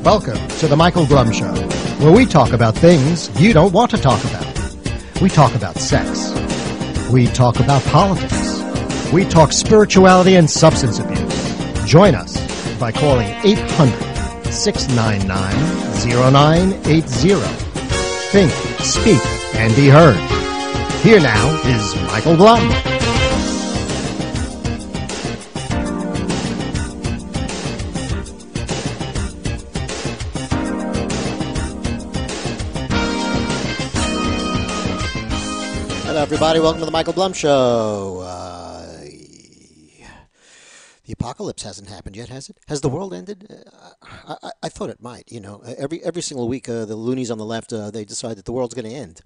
Welcome to the Michael Blum Show, where we talk about things you don't want to talk about. We talk about sex. We talk about politics. We talk spirituality and substance abuse. Join us by calling 800-699-0980. Think, speak, and be heard. Here now is Michael Blum. Hello, everybody. Welcome to the Michael Blum Show. The apocalypse hasn't happened yet, has it? Has the world ended? I thought it might. You know, every single week, the loonies on the left, they decide that the world's going to end.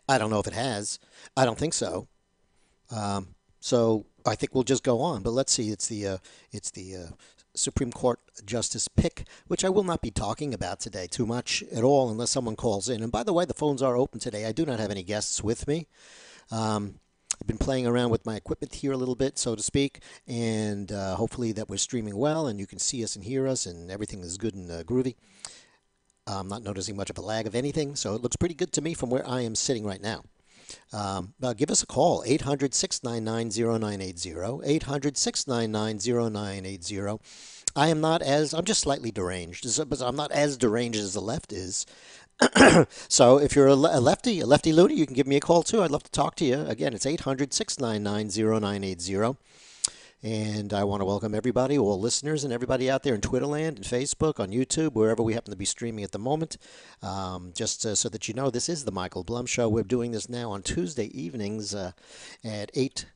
I don't know if it has. I don't think so. So I think we'll just go on. But let's see. It's the Supreme Court Justice pick, which I will not be talking about today too much at all unless someone calls in. And by the way, the phones are open today. I do not have any guests with me. I've been playing around with my equipment here a little bit, so to speak, and hopefully that we're streaming well and you can see us and hear us and everything is good and groovy. I'm not noticing much of a lag of anything, so it looks pretty good to me from where I am sitting right now. Give us a call, 800-699-0980, 800-699-0980. I'm just slightly deranged, but I'm not as deranged as the left is. So if you're a lefty loony, you can give me a call too. I'd love to talk to you. Again, it's 800-699-0980. And I want to welcome everybody, all listeners, and everybody out there in Twitterland and Facebook, on YouTube, wherever we happen to be streaming at the moment. Just so that you know, this is the Michael Blum Show. We're doing this now on Tuesday evenings at 8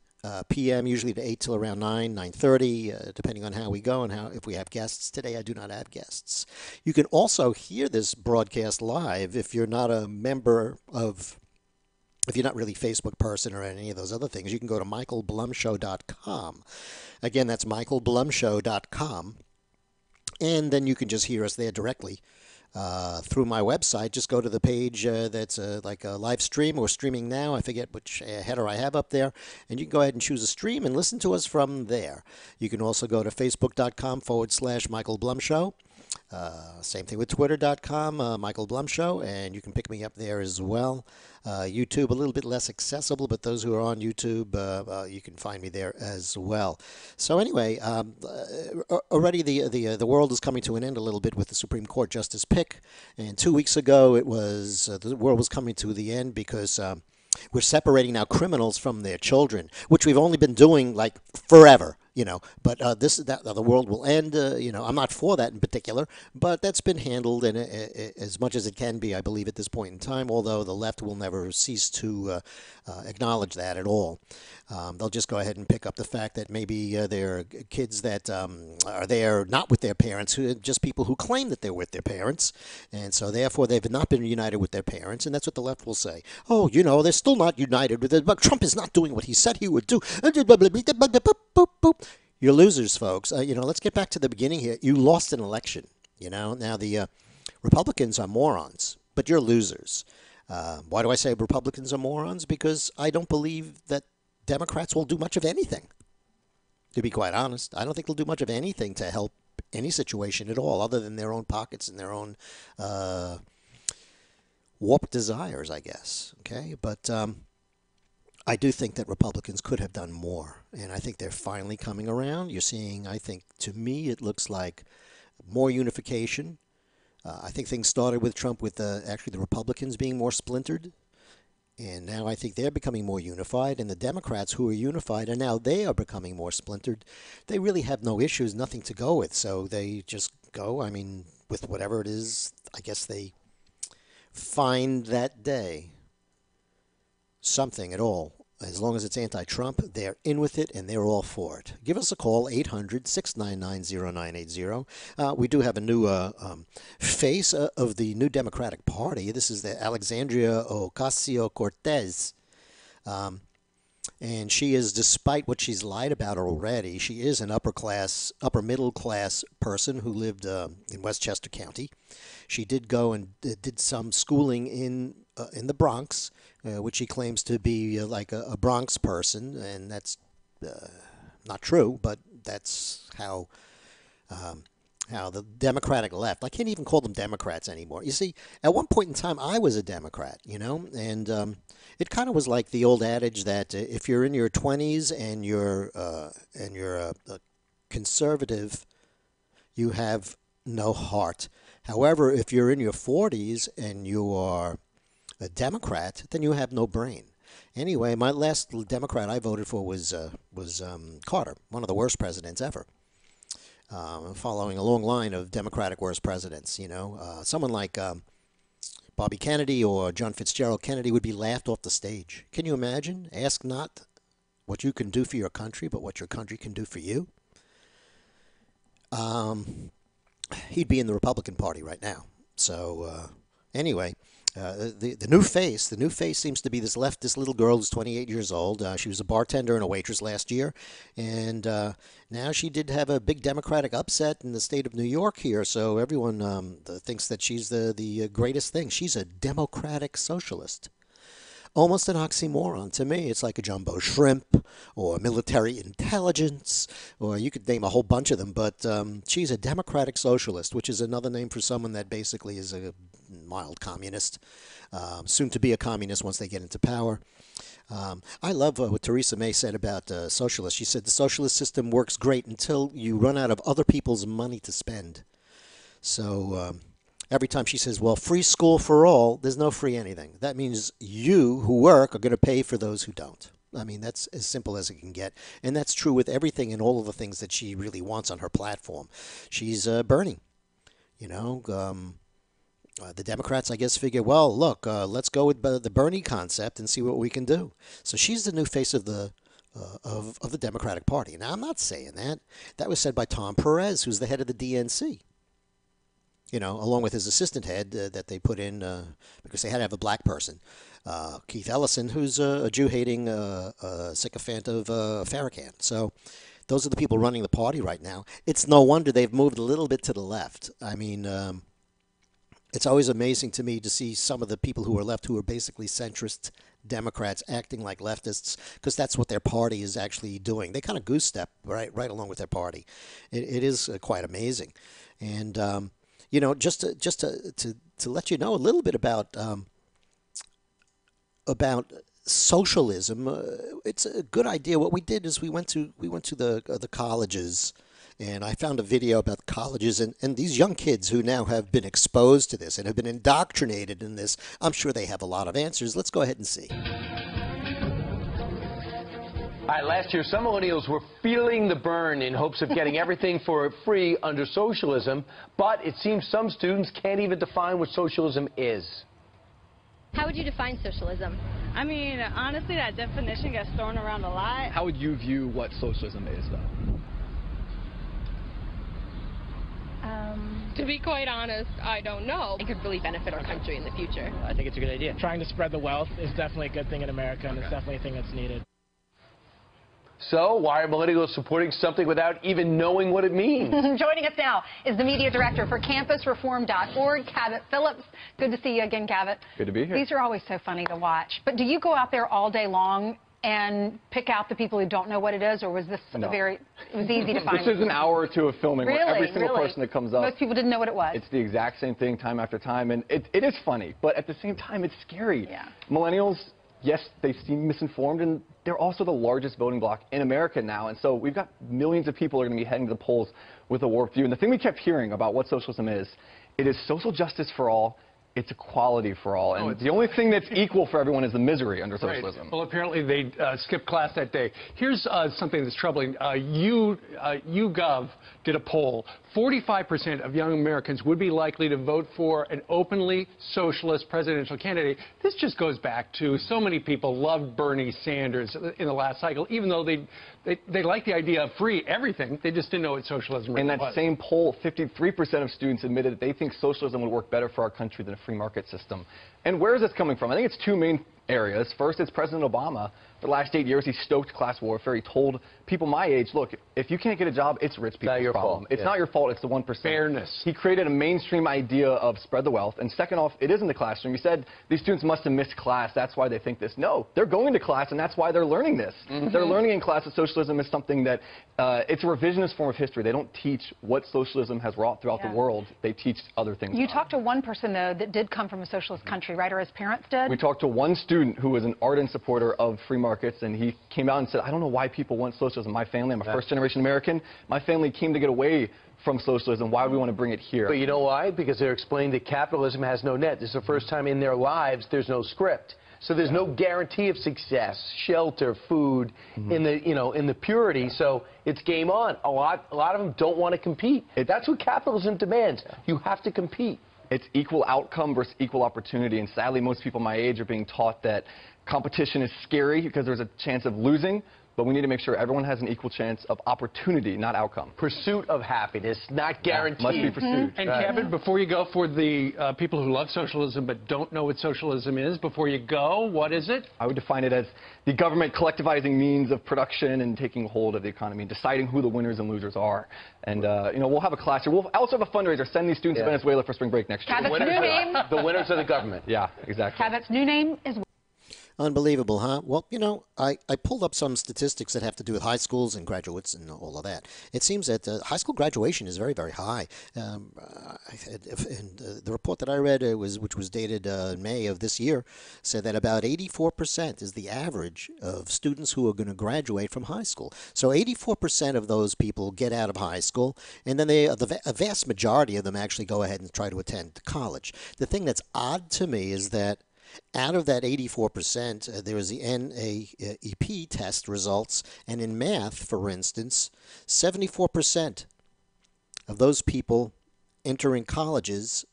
p.m., usually to 8 till around 9:30, depending on how we go and if we have guests. Today I do not have guests. You can also hear this broadcast live if you're not a member of... If you're not really a Facebook person or any of those other things, you can go to michaelblumshow.com. Again, that's michaelblumshow.com. And then you can just hear us there directly through my website. Just go to the page that's like a live stream or streaming now. I forget which header I have up there. And you can go ahead and choose a stream and listen to us from there. You can also go to facebook.com/michaelblumshow. Same thing with twitter.com, Michael Blum Show, and you can pick me up there as well. YouTube, a little bit less accessible, but those who are on YouTube, you can find me there as well. So anyway, already the world is coming to an end a little bit with the Supreme Court Justice pick, and 2 weeks ago it was the world was coming to the end because we're separating now criminals from their children, which we've only been doing like forever. But the world will end. I'm not for that in particular, but that's been handled and as much as it can be, I believe, at this point in time. Although the left will never cease to acknowledge that at all. They'll just go ahead and pick up the fact that maybe there are kids that are there not with their parents, just people who claim that they're with their parents, and so therefore they've not been united with their parents, and that's what the left will say. Oh, they're still not united with it, but Trump is not doing what he said he would do. You're losers, folks. Let's get back to the beginning here. You lost an election. Now the Republicans are morons, but you're losers. Why do I say Republicans are morons? Because I don't believe that Democrats will do much of anything. To be quite honest, I don't think they'll do much of anything to help any situation at all, other than their own pockets and their own warped desires, I guess. Okay, but I do think that Republicans could have done more, and I think they're finally coming around. You're seeing, I think, to me, it looks like more unification. I think things started with Trump with actually the Republicans being more splintered, and now I think they're becoming more unified, and the Democrats who are unified, and now they are becoming more splintered. They really have no issues, nothing to go with, so they just go, with whatever it is, I guess they find that day. Something at all. As long as it's anti-Trump, they're in with it and they're all for it. Give us a call, 800-699-0980. We do have a new face of the new Democratic Party. This is the Alexandria Ocasio-Cortez. And she is, despite what she's lied about already, she is an upper middle class person who lived in Westchester County. She did go and did some schooling in the Bronx, which she claims to be like a Bronx person, and that's not true, but that's how how the Democratic left, I can't even call them Democrats anymore. You see, at one point in time, I was a Democrat, and it kind of was like the old adage that if you're in your 20s and you're a conservative, you have no heart. However, if you're in your 40s and you are a Democrat, then you have no brain. Anyway, my last Democrat I voted for was Carter, one of the worst presidents ever. Following a long line of Democratic worst presidents, someone like Bobby Kennedy or John Fitzgerald Kennedy would be laughed off the stage. Can you imagine? Ask not what you can do for your country, but what your country can do for you. He'd be in the Republican Party right now. So anyway, the new face seems to be this leftist little girl who's 28 years old. She was a bartender and a waitress last year, and now she did have a big Democratic upset in the state of New York here. So everyone thinks that she's the greatest thing. She's a democratic socialist. Almost an oxymoron to me. It's like a jumbo shrimp or military intelligence, or you could name a whole bunch of them, but she's a democratic socialist, which is another name for someone that basically is a mild communist, soon to be a communist once they get into power. I love what Theresa May said about socialists. She said the socialist system works great until you run out of other people's money to spend. So every time she says, well, free school for all, there's no free anything. That means you who work are going to pay for those who don't. I mean, that's as simple as it can get. And that's true with everything and all of the things that she really wants on her platform. She's Bernie. The Democrats, I guess, figure, well, look, let's go with the Bernie concept and see what we can do. So she's the new face of the Democratic Party. Now, I'm not saying that. That was said by Tom Perez, who's the head of the DNC. Along with his assistant head that they put in because they had to have a black person, Keith Ellison, who's a Jew-hating sycophant of Farrakhan. So those are the people running the party right now. It's no wonder they've moved a little bit to the left. I mean, it's always amazing to me to see some of the people who are left who are basically centrist Democrats acting like leftists, because that's what their party is actually doing. They kind of goose step right along with their party. It is quite amazing. And just to let you know a little bit about socialism, it's a good idea. What we did is we went to the colleges, and I found a video about colleges and these young kids who now have been exposed to this and have been indoctrinated in this. I'm sure they have a lot of answers. Let's go ahead and see. All right, last year, some millennials were feeling the burn in hopes of getting everything for free under socialism, but it seems some students can't even define what socialism is. How would you define socialism? I mean, honestly, that definition gets thrown around a lot. How would you view what socialism is, though? To be quite honest, I don't know. It could really benefit our country in the future. I think it's a good idea. Trying to spread the wealth is definitely a good thing in America, and it's definitely a thing that's needed. So, why are millennials supporting something without even knowing what it means? Joining us now is the media director for campusreform.org, Cabot Phillips. Good to see you again, Cabot. Good to be here. These are always so funny to watch. But do you go out there all day long and pick out the people who don't know what it is, or was this it was easy to find? This is an hour or two of filming where every single person that comes up. Most people didn't know what it was. It's the exact same thing time after time, and it is funny, but at the same time, it's scary. Yeah. Millennials, yes, they seem misinformed, and they're also the largest voting bloc in America now, and so we've got millions of people who are going to be heading to the polls with a warped view. And the thing we kept hearing about what socialism is, it is social justice for all. It's equality for all. And the only thing that's equal for everyone is the misery under socialism. Right. Well, apparently they skipped class that day. Here's something that's troubling. YouGov did a poll. 45% of young Americans would be likely to vote for an openly socialist presidential candidate. This just goes back to so many people loved Bernie Sanders in the last cycle, even though they like the idea of free everything. They just didn't know what socialism really was. In that same poll, 53% of students admitted that they think socialism would work better for our country than a free market system. And where is this coming from? I think it's two main areas. First, it's President Obama. For the last 8 years, he stoked class warfare. He told people my age, look, if you can't get a job, it's rich people's problem. It's not your fault. It's the 1%. Fairness. He created a mainstream idea of spread the wealth. And second off, it is in the classroom. He said these students must have missed class. That's why they think this. No, they're going to class, and that's why they're learning this. They're learning in class that socialism is something that it's a revisionist form of history. They don't teach what socialism has wrought throughout the world. They teach other things. You talked to one person, though, that did come from a socialist country, right? Or his parents did? We talked to one student who was an ardent supporter of free markets, and he came out and said, I don't know why people want socialism. My family, I'm a first-generation American. My family came to get away from socialism. Why would we want to bring it here? But you know why? Because they're explaining that capitalism has no net. This is the first time in their lives there's no script. So there's no guarantee of success, shelter, food, in the purity. So it's game on. A lot of them don't want to compete. That's what capitalism demands. You have to compete. It's equal outcome versus equal opportunity. And sadly, most people my age are being taught that competition is scary because there's a chance of losing. But we need to make sure everyone has an equal chance of opportunity, not outcome. Pursuit of happiness, not guaranteed. Must be pursued. And Kevin, before you go, for the people who love socialism but don't know what socialism is, before you go, what is it? I would define it as the government collectivizing means of production and taking hold of the economy and deciding who the winners and losers are. And, we'll have a class here. We'll also have a fundraiser. Send these students to Venezuela for spring break next year. Cabot's new name. The winners of the government. Yeah, exactly. Cabot's new name is... Unbelievable, huh? Well, I pulled up some statistics that have to do with high schools and graduates and all of that. It seems that high school graduation is very, very high. And the report that I read, which was dated May of this year, said that about 84% is the average of students who are going to graduate from high school. So 84% of those people get out of high school, and then a vast majority of them actually go ahead and try to attend college. The thing that's odd to me is that out of that 84%, there was the NAEP test results, and in math, for instance, 74% of those people entering colleges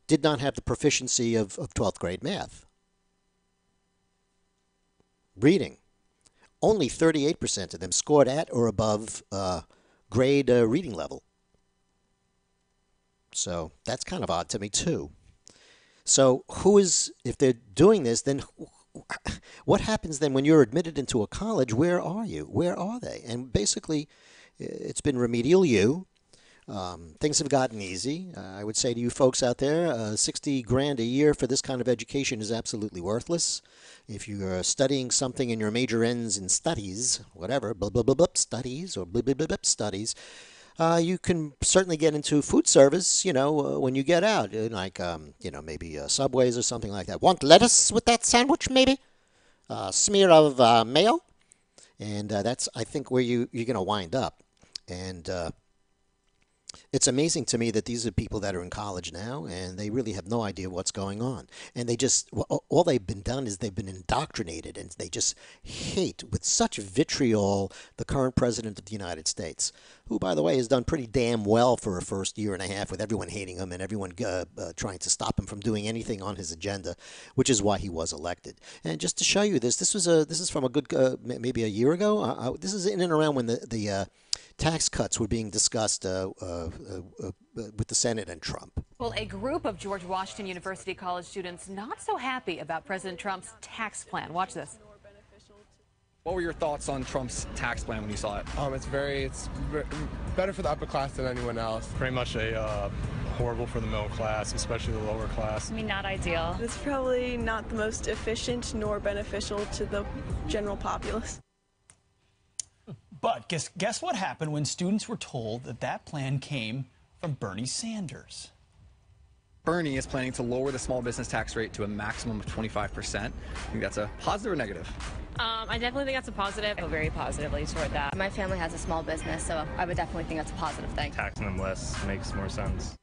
did not have the proficiency of 12th grade math. Reading. Only 38% of them scored at or above grade reading level. So that's kind of odd to me, too. So if they're doing this, then what happens then when you're admitted into a college? Where are you? Where are they? And basically, it's been remedial you. Things have gotten easy. I would say to you folks out there, $60,000 a year for this kind of education is absolutely worthless. If you're studying something and your major ends in studies, whatever, blah, blah, blah, blah, studies or blah, blah, blah, blah, studies, you can certainly get into food service, when you get out, like, maybe Subways or something like that. Want lettuce with that sandwich, maybe? Smear of mayo? And that's, I think, where you're going to wind up. And it's amazing to me that these are people that are in college now, and they really have no idea what's going on. And all they've been done is they've been indoctrinated, and they just hate with such vitriol the current president of the United States, who, by the way, has done pretty damn well for a first year and a half with everyone hating him and everyone trying to stop him from doing anything on his agenda, which is why he was elected. And just to show you this is from a good, maybe a year ago. This is in and around when the tax cuts were being discussed with the Senate and Trump. Well, a group of George Washington University college students not so happy about President Trump's tax plan. Watch this. What were your thoughts on Trump's tax plan when you saw it? It's better for the upper class than anyone else. Pretty much horrible for the middle class, especially the lower class. Not ideal. It's probably not the most efficient nor beneficial to the general populace. But guess what happened when students were told that plan came from Bernie Sanders? Bernie is planning to lower the small business tax rate to a maximum of 25%. I think that's a positive or negative? I definitely think that's a positive. I feel very positively toward that. My family has a small business, so I would definitely think that's a positive thing. Taxing them less makes more sense.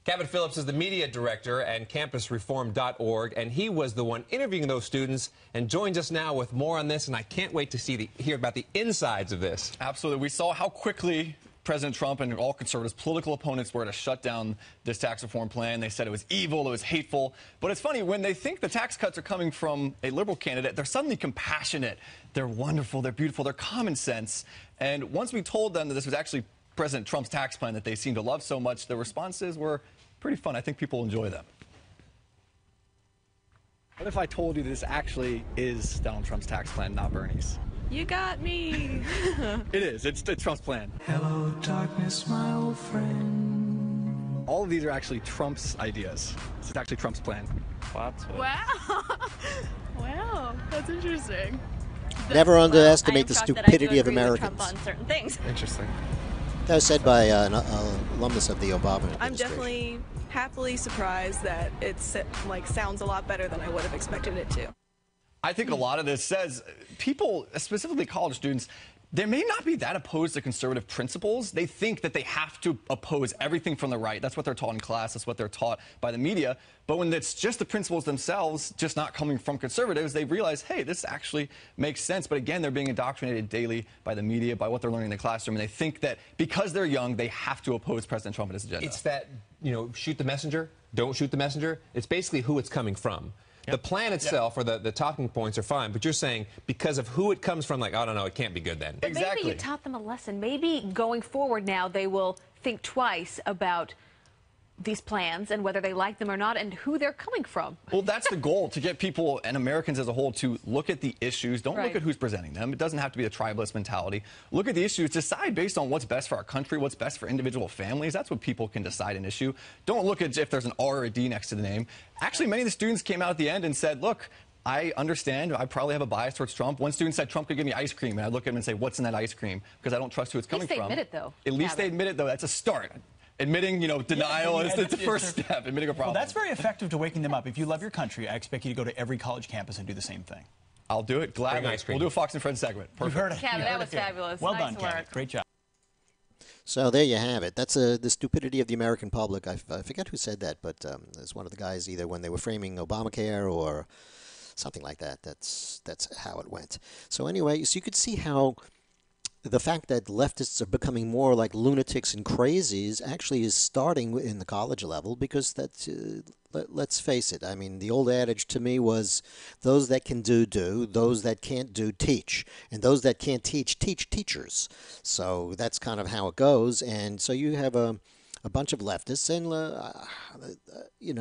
Cabot Phillips is the media director at campusreform.org, and he was the one interviewing those students and joins us now with more on this, and I can't wait to hear about the insides of this. Absolutely. We saw how quickly President Trump and all conservatives' political opponents were to shut down this tax reform plan. They said it was evil, it was hateful. But it's funny, when they think the tax cuts are coming from a liberal candidate, they're suddenly compassionate. They're wonderful, they're beautiful, they're common sense. And once we told them that this was actually President Trump's tax plan that they seem to love so much, the responses were pretty fun. I think people enjoy them. What if I told you this actually is Donald Trump's tax plan, not Bernie's? You got me. It is. It's Trump's plan. Hello, darkness, my old friend. All of these are actually Trump's ideas. This is actually Trump's plan. Wow. Wow, that's interesting. Never underestimate the I am shocked that I stupidity do of agree with Americans. Trump on certain things. Interesting. That was said by an alumnus of the Obama administration. I'm definitely happily surprised that it's like sounds a lot better than I would have expected it to. I think a lot of this says people, specifically college students, they may not be that opposed to conservative principles. They think that they have to oppose everything from the right. That's what they're taught in class. That's what they're taught by the media. But when it's just the principles themselves, just not coming from conservatives, they realize, hey, this actually makes sense. But again, they're being indoctrinated daily by the media, by what they're learning in the classroom. And they think that because they're young, they have to oppose President Trump and his agenda. It's that, shoot the messenger, don't shoot the messenger. It's basically who it's coming from. The plan itself or the talking points are fine, but you're saying because of who it comes from, like, I don't know, it can't be good then. But maybe you taught them a lesson. Maybe going forward now they will think twice about these plans and whether they like them or not and who they're coming from. Well, that's the goal, to get people and Americans as a whole to look at the issues. Don't look at who's presenting them. It doesn't have to be a tribalist mentality. Look at the issues. Decide based on what's best for our country, what's best for individual families. That's what people can decide an issue. Don't look at if there's an R or a D next to the name. Actually, many of the students came out at the end and said, look, I understand. I probably have a bias towards Trump. One student said Trump could give me ice cream, and I look at him and say, what's in that ice cream? Because I don't trust who it's coming from. At least they admit it, though. At least they admit it, though. That's a start. Admitting, denial is the first step, admitting a problem. Well, that's very effective to waking them up. If you love your country, I expect you to go to every college campus and do the same thing. I'll do it gladly. Bring ice cream. We'll do a Fox and Friends segment. Perfect. You've heard it. Kevin, that was fabulous. Well nice done, work. Kevin. Great job. So there you have it. That's the stupidity of the American public. I forget who said that, but it's one of the guys either when they were framing Obamacare or something like that. That's how it went. So anyway, so you could see how the fact that leftists are becoming more like lunatics and crazies actually is starting in the college level, because that's, let's face it, I mean, the old adage to me was those that can do, those that can't do, teach, and those that can't teach teachers. So that's kind of how it goes, and so you have a bunch of leftists, and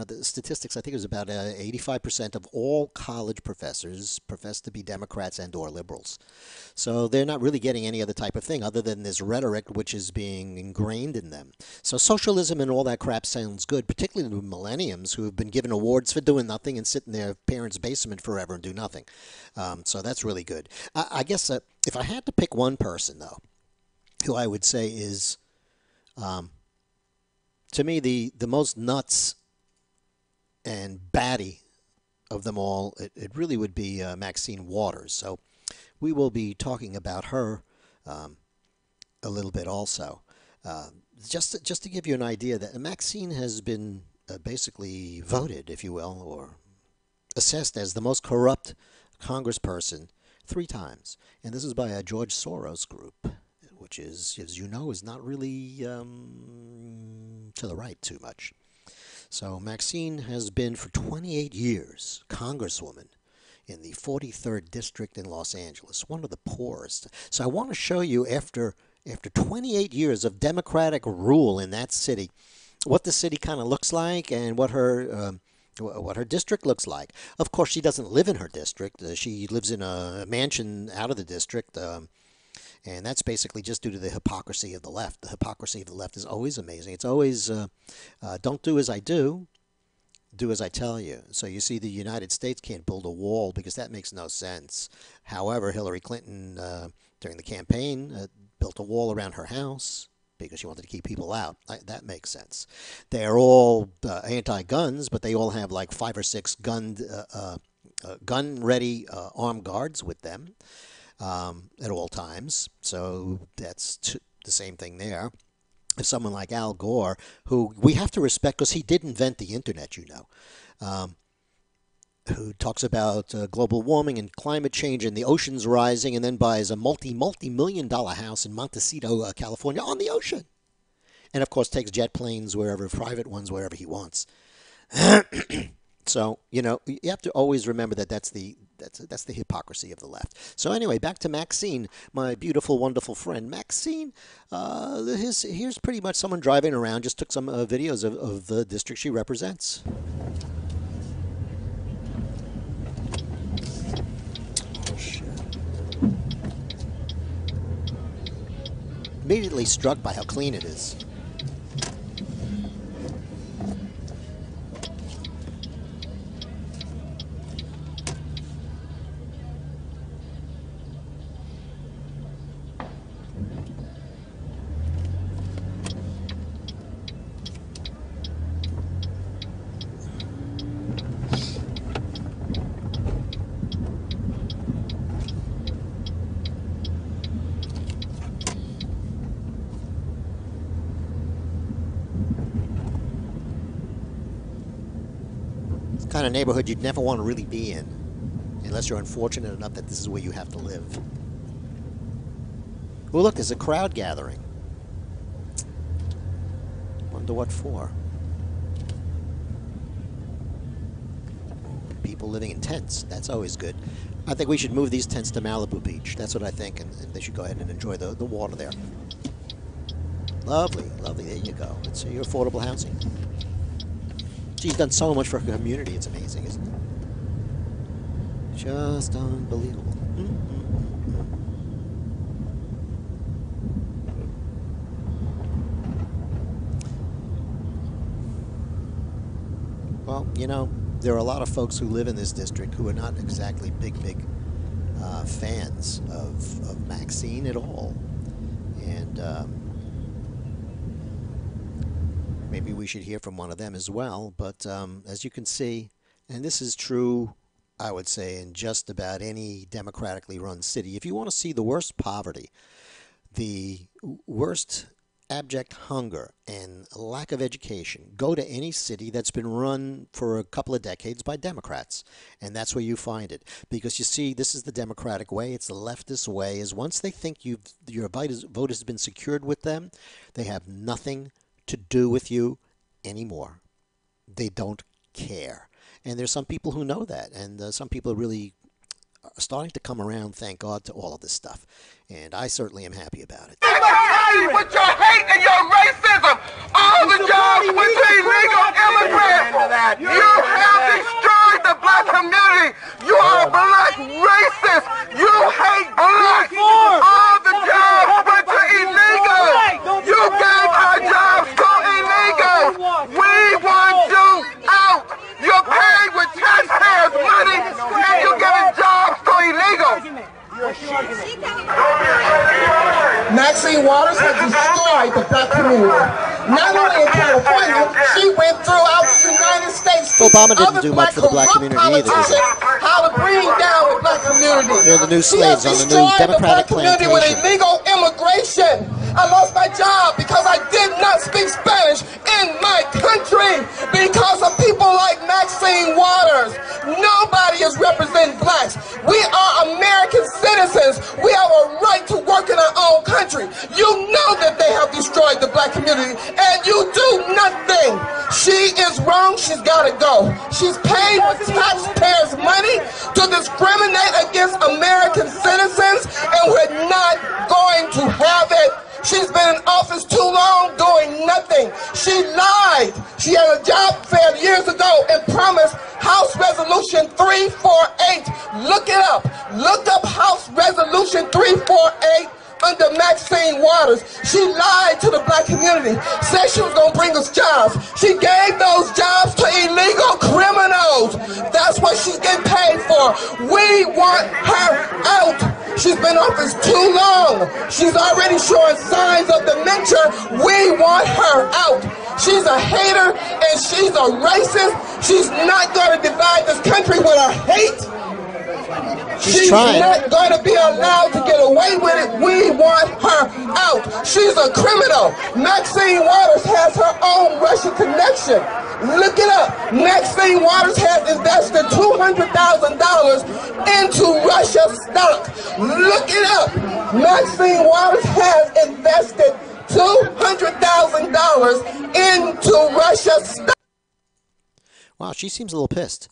the statistics, I think it was about 85% of all college professors profess to be Democrats and or liberals. So they're not really getting any other type of thing other than this rhetoric which is being ingrained in them. So socialism and all that crap sounds good, particularly the millenniums who have been given awards for doing nothing and sit in their parents' basement forever and do nothing. So that's really good. I guess if I had to pick one person, though, who I would say is... to me, the most nuts and batty of them all, it really would be Maxine Waters. So we will be talking about her a little bit also. Just to give you an idea, that Maxine has been basically voted, if you will, or assessed as the most corrupt congressperson 3 times. And this is by a George Soros group, which is, as you know, is not really to the right too much. So Maxine has been for 28 years congresswoman in the 43rd District in Los Angeles, one of the poorest. So I want to show you, after 28 years of Democratic rule in that city, what the city kind of looks like and what her district looks like. Of course, she doesn't live in her district. She lives in a mansion out of the district. And that's basically just due to the hypocrisy of the left. The hypocrisy of the left is always amazing. It's always, don't do as I do, do as I tell you. So you see, the United States can't build a wall because that makes no sense. However, Hillary Clinton, during the campaign, built a wall around her house because she wanted to keep people out. That makes sense. They're all anti-guns, but they all have like 5 or 6 gun-ready armed guards with them. At all times. So that's the same thing there. If someone like Al Gore, who we have to respect because he did invent the internet, who talks about global warming and climate change and the oceans rising, and then buys a multi-million-dollar house in Montecito, California, on the ocean. And of course takes jet planes wherever, private ones, wherever he wants. So, you have to always remember that that's the hypocrisy of the left. So anyway, back to Maxine, my beautiful, wonderful friend. Maxine, here's pretty much someone driving around, just took some videos of the district she represents. immediately struck by how clean it is. Kind of neighborhood you'd never want to really be in, unless you're unfortunate enough that this is where you have to live. Oh, look, there's a crowd gathering. Wonder what for? People living in tents. That's always good. I think we should move these tents to Malibu Beach. That's what I think, and they should go ahead and enjoy the water there. Lovely, lovely. There you go. It's your affordable housing. She's done so much for her community. It's amazing, isn't it? Just unbelievable. Well, you know, there are a lot of folks who live in this district who are not exactly big fans of Maxine at all. And maybe we should hear from one of them as well. But as you can see, and this is true, I would say, in just about any democratically run city, if you want to see the worst poverty, the worst abject hunger and lack of education, go to any city that's been run for a couple of decades by Democrats, and that's where you find it. Because you see, this is the Democratic way, it's the leftist way, is once they think your vote has been secured with them, they have nothing to do with you anymore. They don't care. And there's some people who know that, and some people really are starting to come around, thank God, to all of this stuff. And I certainly am happy about it. With your hate and your racism, all the jobs went to illegal immigrants. You have destroyed the black community. You are a black racist. You hate blacks. All the jobs went to illegals. You gave our jobs to illegals. We want you out. You're paid with taxpayers' money, and you're giving jobs to illegals. Maxine Waters has destroyed the black community. Not only in California, she went throughout the United States. Obama didn't do much for the black community either, did he? How to bring down the black community. They're the new slaves on the new Democratic plantation. With illegal immigration. I lost my job because I did not speak Spanish in my country because of people like Maxine Waters. Nobody is representing blacks. We are American citizens. We have a right to work in our own country. You know that they have destroyed the black community and you do nothing. She is wrong. She's got to go. She's paid with taxpayers' money to discriminate against American citizens, and we're not going to have it. She's been in office too long doing nothing. She lied. She had a job fair years ago and promised House Resolution 348. Look it up. Look up House Resolution 348 under Maxine Waters. She lied to the black community, said she was going to bring us jobs. She gave those jobs to illegal criminals. That's what she's getting paid for. We want her out. She's been in office too long. She's already showing signs of dementia. We want her out. She's a hater and she's a racist. She's not going to divide this country with her hate. She's not going to be allowed to get away with it. We want her out. She's a criminal. Maxine Waters has her own Russian connection. Look it up. Maxine Waters has invested $200,000 into Russia stock. Look it up. Maxine Waters has invested $200,000 into Russia stock. Wow, she seems a little pissed.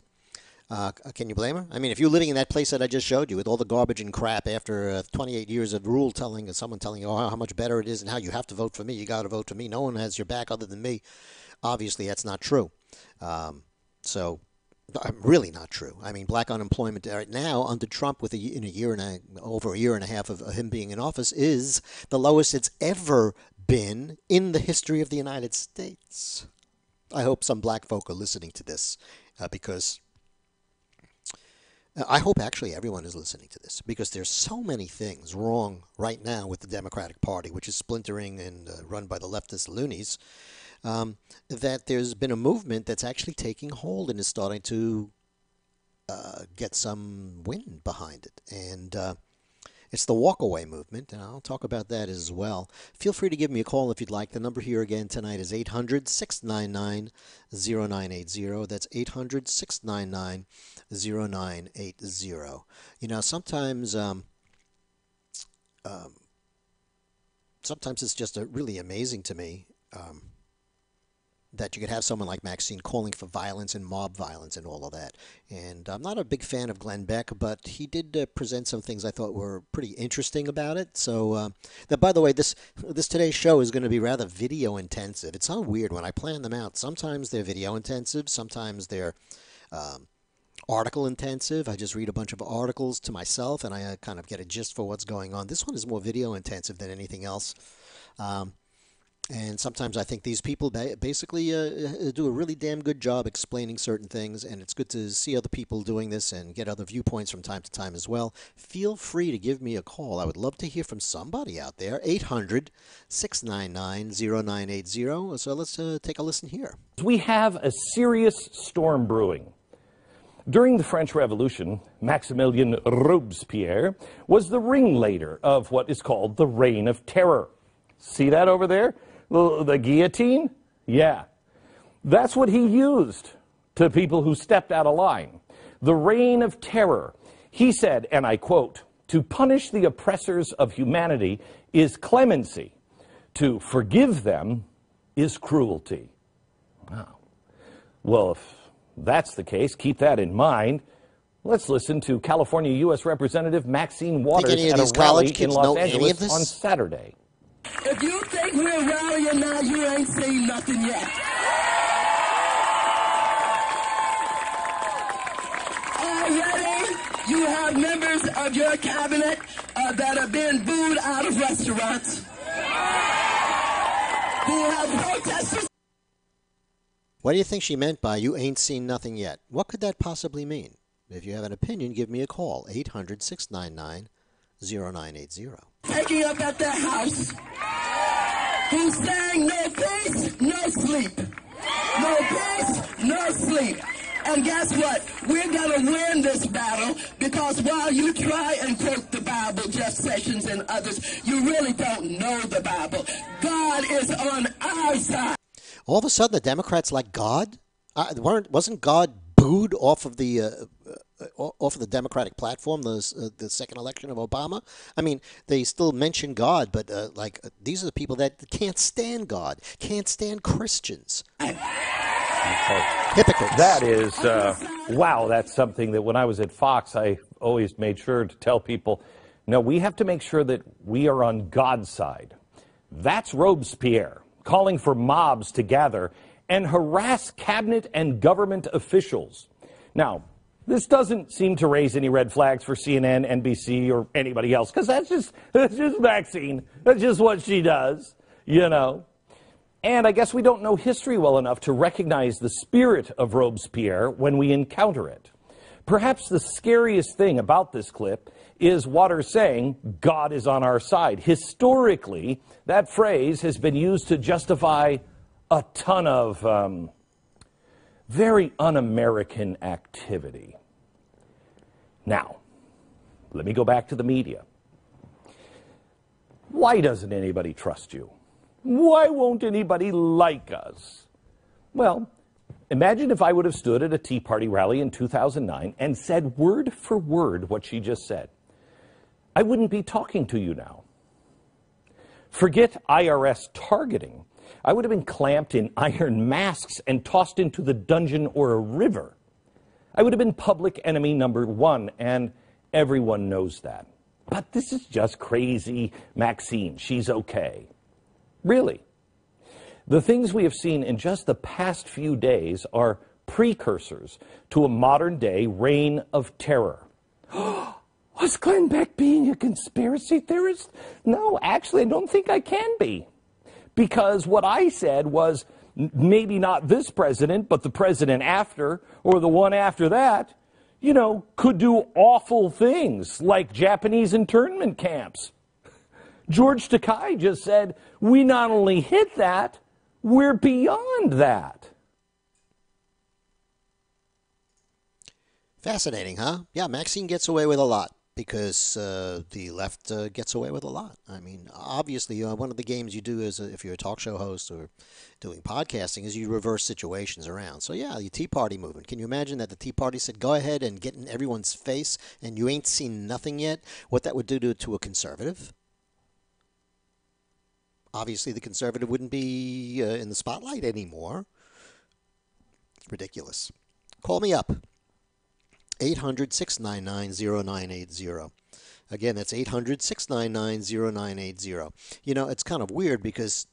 Can you blame her? I mean, if you're living in that place that I just showed you with all the garbage and crap after 28 years of rule someone telling you how much better it is and how you have to vote for me, you got to vote for me, no one has your back other than me, obviously that's not true. So Really not true. I mean, black unemployment right now under Trump, with over a year and a half of him being in office, is the lowest it's ever been in the history of the United States. I hope some black folk are listening to this because I hope actually everyone is listening to this, because there's so many things wrong right now with the Democratic Party, which is splintering and run by the leftist loonies, that there's been a movement that's actually taking hold and is starting to get some wind behind it. And it's the walkaway movement, and I'll talk about that as well. Feel free to give me a call if you'd like. The number here again tonight is 800-699-0980. That's 800-699-0980. You know, sometimes it's just really amazing to me that you could have someone like Maxine calling for violence and mob violence and all of that. And I'm not a big fan of Glenn Beck, but he did present some things I thought were pretty interesting about it. So, now, by the way, this today's show is going to be rather video intensive. It's so weird when I plan them out. Sometimes they're video intensive, sometimes they're article intensive. I just read a bunch of articles to myself and I kind of get a gist for what's going on. This one is more video intensive than anything else. And sometimes I think these people basically do a really damn good job explaining certain things, and it's good to see other people doing this and get other viewpoints from time to time as well. Feel free to give me a call. I would love to hear from somebody out there. 800-699-0980. So let's take a listen here. We have a serious storm brewing. During the French Revolution, Maximilien Robespierre was the ringleader of what is called the Reign of Terror. See that over there? The guillotine? Yeah. That's what he used to people who stepped out of line. The Reign of Terror. He said, and I quote, "To punish the oppressors of humanity is clemency. To forgive them is cruelty." Wow. Well, if that's the case, keep that in mind. Let's listen to California U.S. Representative Maxine Waters at a rally in Los Angeles on Saturday. If you think we're rallying now, you ain't seen nothing yet. Already, you have members of your cabinet that have been booed out of restaurants. Who have protesters. What do you think she meant by "you ain't seen nothing yet"? What could that possibly mean? If you have an opinion, give me a call. 800-699-0980. Taking up at their house, who's saying no peace, no sleep. No peace, no sleep. And guess what? We're going to win this battle, because while you try and quote the Bible, Jeff Sessions and others, you really don't know the Bible. God is on our side. All of a sudden, the Democrats like God? Wasn't God booed off of the Democratic platform, the second election of Obama? I mean, they still mention God, but these are the people that can't stand God, can't stand Christians. Hypocrites. That is, wow, that's something that when I was at Fox, I always made sure to tell people, no, we have to make sure that we are on God's side. That's Robespierre, calling for mobs to gather and harass cabinet and government officials. Now, this doesn't seem to raise any red flags for CNN, NBC, or anybody else, because that's just Maxine. That's just what she does, you know. And I guess we don't know history well enough to recognize the spirit of Robespierre when we encounter it. Perhaps the scariest thing about this clip is Waters saying, God is on our side. Historically, that phrase has been used to justify a ton of very un-American activity. Now, let me go back to the media. Why doesn't anybody trust you? Why won't anybody like us? Well, imagine if I would have stood at a Tea Party rally in 2009 and said word for word what she just said. I wouldn't be talking to you now. Forget IRS targeting. I would have been clamped in iron masks and tossed into the dungeon or a river. I would have been public enemy number one, and everyone knows that. But this is just crazy Maxine. She's okay. Really. The things we have seen in just the past few days are precursors to a modern-day reign of terror. Was Glenn Beck being a conspiracy theorist? No, actually, I don't think I can be. Because what I said was maybe not this president, but the president after, or the one after that, you know, could do awful things like Japanese internment camps. George Takei just said, we not only hit that, we're beyond that. Fascinating, huh? Yeah, Maxine gets away with a lot because the left gets away with a lot. I mean, obviously, one of the games you do is if you're a talk show host or doing podcasting is you reverse situations around. So, yeah, the Tea Party movement. Can you imagine that the Tea Party said, go ahead and get in everyone's face and you ain't seen nothing yet? What that would do to a conservative? Obviously, the conservative wouldn't be in the spotlight anymore. It's ridiculous. Call me up. 800-699-0980. Again, that's 800-699-0980. You know, it's kind of weird because,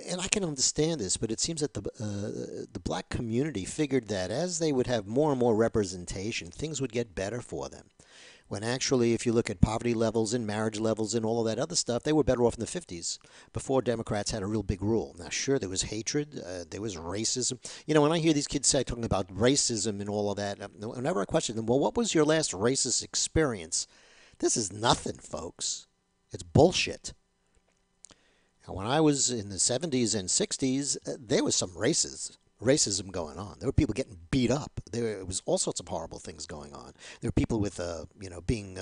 and I can understand this, but it seems that the black community figured that as they would have more and more representation, things would get better for them. When actually, if you look at poverty levels and marriage levels and all of that other stuff, they were better off in the 50s before Democrats had a real big rule. Now, sure, there was hatred, there was racism. You know, when I hear these kids say talking about racism and all of that, whenever I question them, well, what was your last racist experience? This is nothing, folks. It's bullshit. Now, when I was in the 70s and 60s, there was some racism going on. There were people getting beat up. There was all sorts of horrible things going on. There were people with, being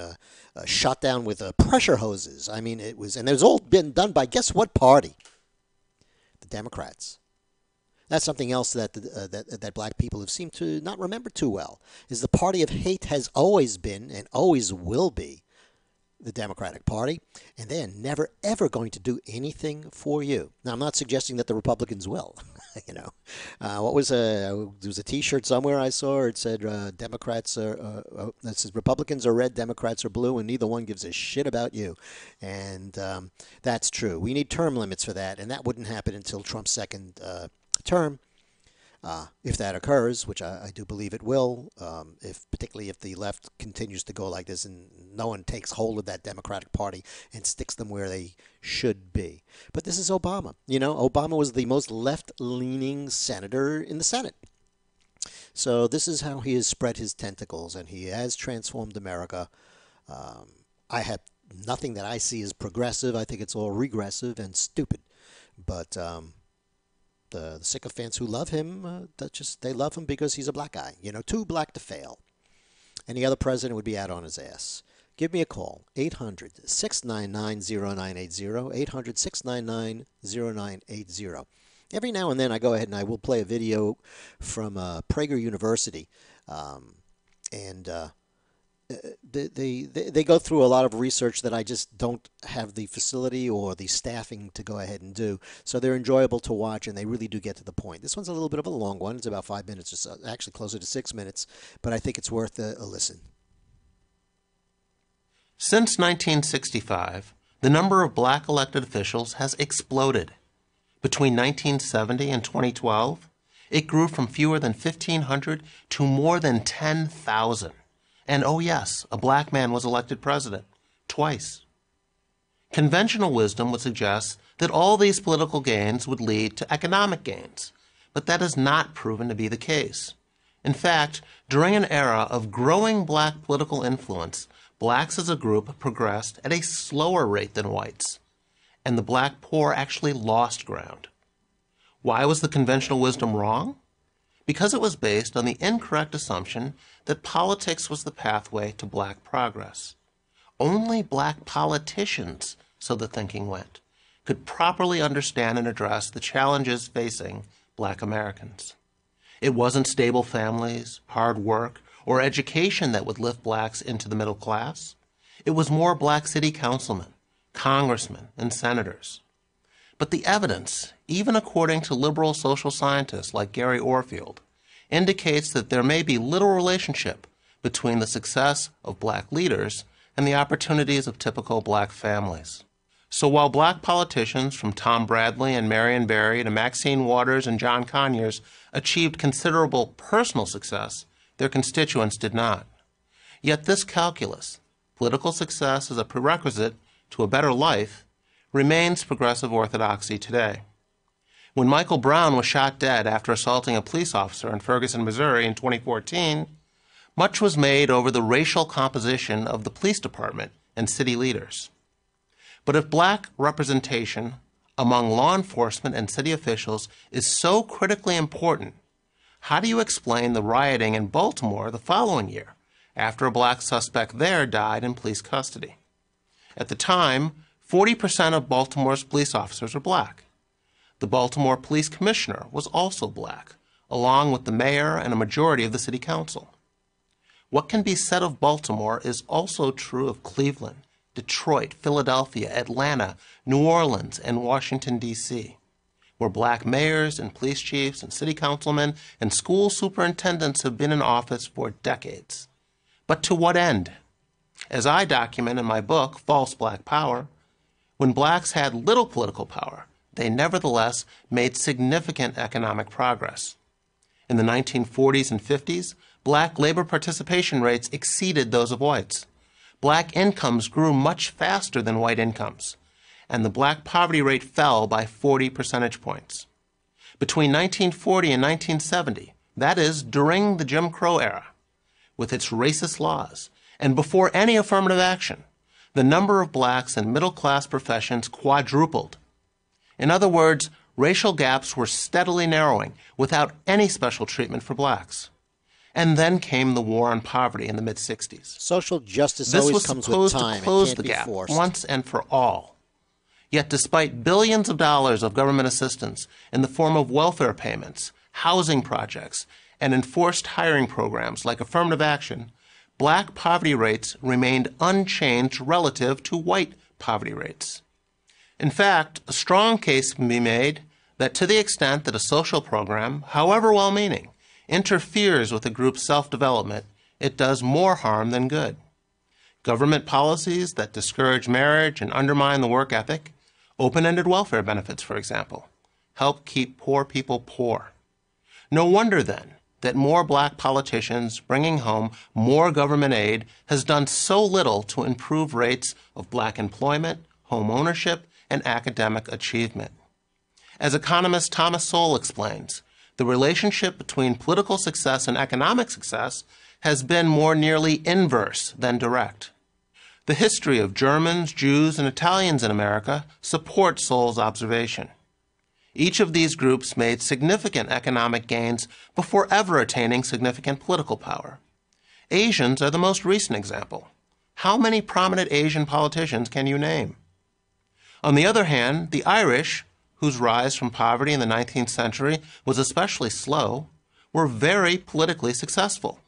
shot down with pressure hoses. I mean, it was all been done by guess what party? The Democrats. That's something else that black people have seemed to not remember too well. Is the party of hate has always been and always will be the Democratic Party, and they're never, ever going to do anything for you. Now, I'm not suggesting that the Republicans will. There was a T-shirt somewhere I saw. It said Democrats it says Republicans are red, Democrats are blue, and neither one gives a shit about you. And that's true. We need term limits for that, and that wouldn't happen until Trump's second term. If that occurs, which I do believe it will, particularly if the left continues to go like this and no one takes hold of that Democratic Party and sticks them where they should be. But this is Obama. You know, Obama was the most left-leaning senator in the Senate. So this is how he has spread his tentacles, and he has transformed America. I have nothing that I see as progressive. I think it's all regressive and stupid. But the sycophants who love him, they love him because he's a black guy. You know, too black to fail. Any other president would be out on his ass. Give me a call, 800-699-0980, 800-699-0980. Every now and then I go ahead and I will play a video from Prager University, they go through a lot of research that I just don't have the facility or the staffing to go ahead and do. So they're enjoyable to watch, and they really do get to the point. This one's a little bit of a long one. It's about 5 minutes or so, actually closer to 6 minutes, but I think it's worth a listen. Since 1965, the number of black elected officials has exploded. Between 1970 and 2012, it grew from fewer than 1,500 to more than 10,000. And oh yes, a black man was elected president, twice. Conventional wisdom would suggest that all these political gains would lead to economic gains, but that has not proven to be the case. In fact, during an era of growing black political influence, blacks as a group progressed at a slower rate than whites, and the black poor actually lost ground. Why was the conventional wisdom wrong? Because it was based on the incorrect assumption that politics was the pathway to black progress. Only black politicians, so the thinking went, could properly understand and address the challenges facing black Americans. It wasn't stable families, hard work, or education that would lift blacks into the middle class. It was more black city councilmen, congressmen, and senators. But the evidence, even according to liberal social scientists like Gary Orfield, indicates that there may be little relationship between the success of black leaders and the opportunities of typical black families. So while black politicians from Tom Bradley and Marion Barry to Maxine Waters and John Conyers achieved considerable personal success, their constituents did not. Yet this calculus, political success as a prerequisite to a better life, remains progressive orthodoxy today. When Michael Brown was shot dead after assaulting a police officer in Ferguson, Missouri in 2014, much was made over the racial composition of the police department and city leaders. But if black representation among law enforcement and city officials is so critically important, how do you explain the rioting in Baltimore the following year after a black suspect there died in police custody? At the time, 40% of Baltimore's police officers were black. The Baltimore Police Commissioner was also black, along with the mayor and a majority of the city council. What can be said of Baltimore is also true of Cleveland, Detroit, Philadelphia, Atlanta, New Orleans, and Washington, D.C., where black mayors and police chiefs and city councilmen and school superintendents have been in office for decades. But to what end? As I document in my book, False Black Power, when blacks had little political power, they nevertheless made significant economic progress. In the 1940s and 50s, black labor participation rates exceeded those of whites. Black incomes grew much faster than white incomes, and the black poverty rate fell by 40 percentage points. Between 1940 and 1970, that is, during the Jim Crow era, with its racist laws, and before any affirmative action, the number of blacks in middle-class professions quadrupled. In other words, racial gaps were steadily narrowing without any special treatment for blacks. And then came the war on poverty in the mid-60s. Social justice this always was comes supposed with time. to close It can't the be gap forced. once and for all. Yet despite billions of dollars of government assistance in the form of welfare payments, housing projects, and enforced hiring programs like affirmative action, black poverty rates remained unchanged relative to white poverty rates. In fact, a strong case can be made that to the extent that a social program, however well-meaning, interferes with a group's self-development, it does more harm than good. Government policies that discourage marriage and undermine the work ethic, open-ended welfare benefits, for example, help keep poor people poor. No wonder, then, that more black politicians bringing home more government aid has done so little to improve rates of black employment, home ownership, and academic achievement. As economist Thomas Sowell explains, the relationship between political success and economic success has been more nearly inverse than direct. The history of Germans, Jews, and Italians in America supports Sowell's observation. Each of these groups made significant economic gains before ever attaining significant political power. Asians are the most recent example. How many prominent Asian politicians can you name? On the other hand, the Irish, whose rise from poverty in the 19th century was especially slow, were very politically successful.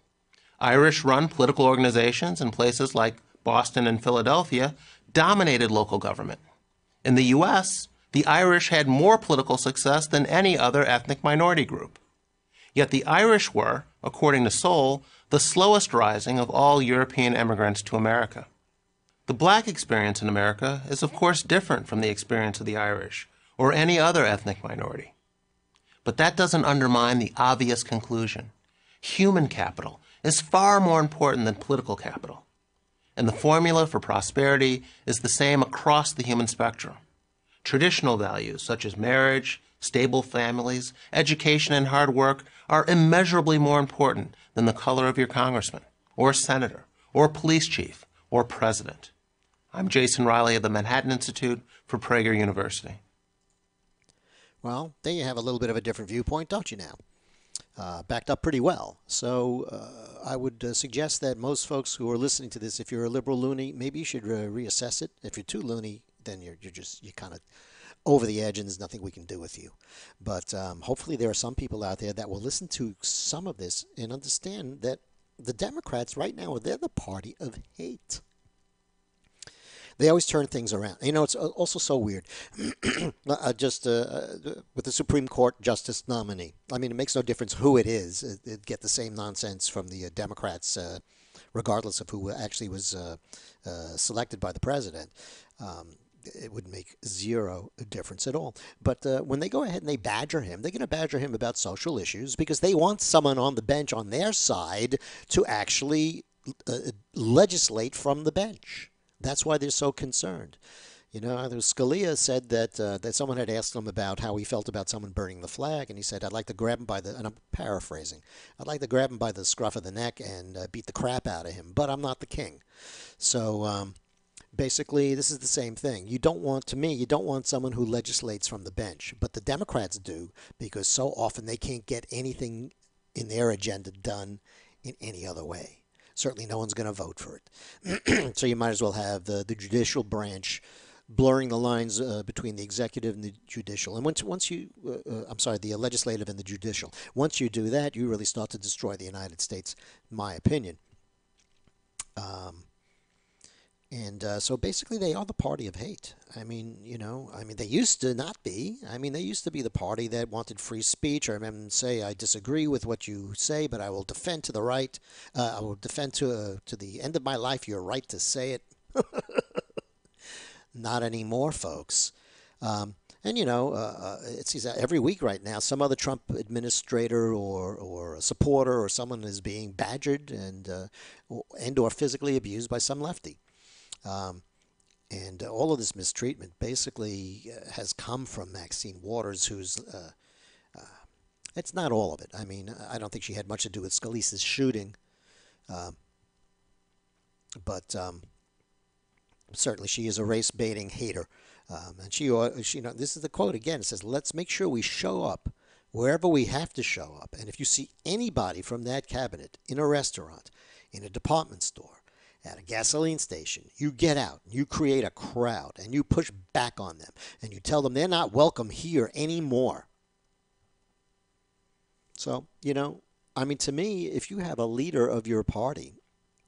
Irish-run political organizations in places like Boston and Philadelphia dominated local government. In the U.S., the Irish had more political success than any other ethnic minority group. Yet the Irish were, according to Sowell, the slowest rising of all European immigrants to America. The black experience in America is, of course, different from the experience of the Irish or any other ethnic minority. But that doesn't undermine the obvious conclusion. Human capital is far more important than political capital. And the formula for prosperity is the same across the human spectrum. Traditional values such as marriage, stable families, education, and hard work are immeasurably more important than the color of your congressman, or senator, or police chief, or president. I'm Jason Riley of the Manhattan Institute for Prager University. Well, there you have a little bit of a different viewpoint, don't you now? Backed up pretty well. So I would suggest that most folks who are listening to this, if you're a liberal loony, maybe you should reassess it. If you're too loony, then you're kind of over the edge and there's nothing we can do with you. But hopefully there are some people out there that will listen to some of this and understand that the Democrats right now, they're the party of hate. They always turn things around. You know, it's also so weird. Just with the Supreme Court justice nominee. I mean, it makes no difference who it is. It'd get the same nonsense from the Democrats, regardless of who actually was selected by the president. it would make zero difference at all. But when they go ahead and they badger him, they're going to badger him about social issues because they want someone on the bench on their side to actually legislate from the bench. That's why they're so concerned. You know, Scalia said that someone had asked him about how he felt about someone burning the flag, and he said, I'd like to grab him by the, and I'm paraphrasing, I'd like to grab him by the scruff of the neck and beat the crap out of him, but I'm not the king. So basically, this is the same thing. You don't want someone who legislates from the bench, but the Democrats do, because so often they can't get anything in their agenda done in any other way. Certainly no one's going to vote for it. So you might as well have the judicial branch blurring the lines between the executive and the judicial. And once you, the legislative and the judicial. Once you do that, you really start to destroy the United States, in my opinion. So basically they are the party of hate. I mean, they used to not be. I mean, they used to be the party that wanted free speech. I remember them say, I disagree with what you say, but I will defend to the right. I will defend to the end of my life your right to say it. Not anymore, folks. It seems that every week right now, some other Trump administrator or a supporter or someone is being badgered and or physically abused by some lefty. And all of this mistreatment basically has come from Maxine Waters, who's, it's not all of it. I mean, I don't think she had much to do with Scalise's shooting. But certainly she is a race-baiting hater. And she, this is the quote again. It says, let's make sure we show up wherever we have to show up. And if you see anybody from that cabinet in a restaurant, in a department store, at a gasoline station, you get out, you create a crowd, and you push back on them, and you tell them they're not welcome here anymore. So, to me, if you have a leader of your party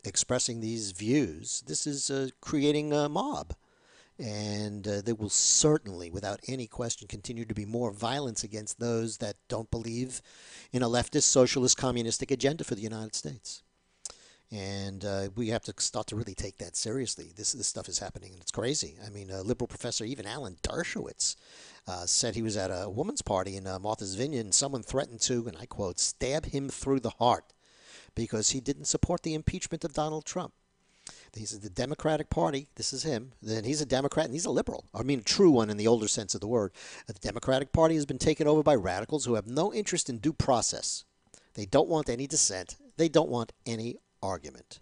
expressing these views, this is creating a mob. And there will certainly, without any question, continue to be more violence against those that don't believe in a leftist, socialist, communistic agenda for the United States. And we have to start to really take that seriously. This stuff is happening, and it's crazy. I mean, a liberal professor, even Alan Dershowitz, said he was at a woman's party in Martha's Vineyard, and someone threatened to, and I quote, stab him through the heart because he didn't support the impeachment of Donald Trump. He said the Democratic Party, this is him, then he's a Democrat and he's a liberal. I mean, a true one in the older sense of the word. The Democratic Party has been taken over by radicals who have no interest in due process. They don't want any dissent. They don't want any argument.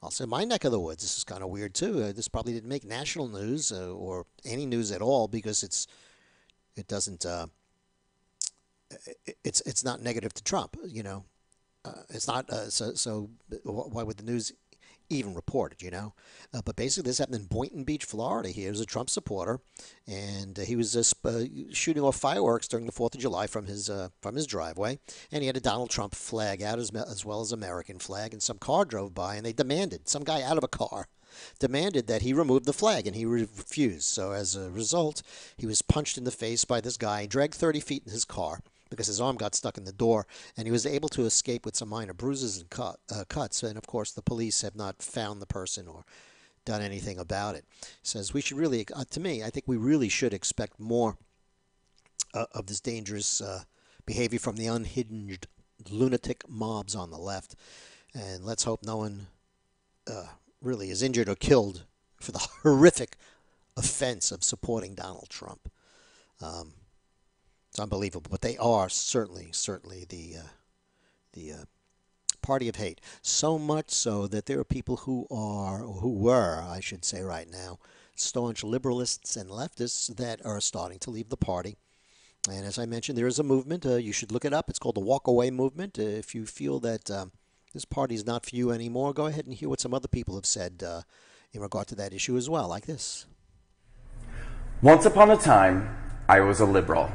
Also, in my neck of the woods, this is kind of weird too. This probably didn't make national news or any news at all because it's not negative to Trump. It's not. So why would the news even report it? But basically, this happened in Boynton Beach, Florida. He was a Trump supporter, and he was shooting off fireworks during the 4th of July from his driveway, and he had a Donald Trump flag out as well as American flag, and some car drove by, and they demanded, some guy out of a car demanded that he remove the flag, and he refused. So as a result, he was punched in the face by this guy, dragged 30 feet in his car, because his arm got stuck in the door, and he was able to escape with some minor bruises and cuts. And, of course, the police have not found the person or done anything about it. He says we should really, to me, I think we really should expect more of this dangerous behavior from the unhinged lunatic mobs on the left. And let's hope no one really is injured or killed for the horrific offense of supporting Donald Trump. It's unbelievable, but they are certainly the party of hate. So much so that there are people who were, I should say right now, staunch liberalists and leftists that are starting to leave the party. And as I mentioned, there is a movement. You should look it up. It's called the Walk Away Movement. If you feel that this party is not for you anymore, go ahead and hear what some other people have said in regard to that issue as well, like this. Once upon a time, I was a liberal.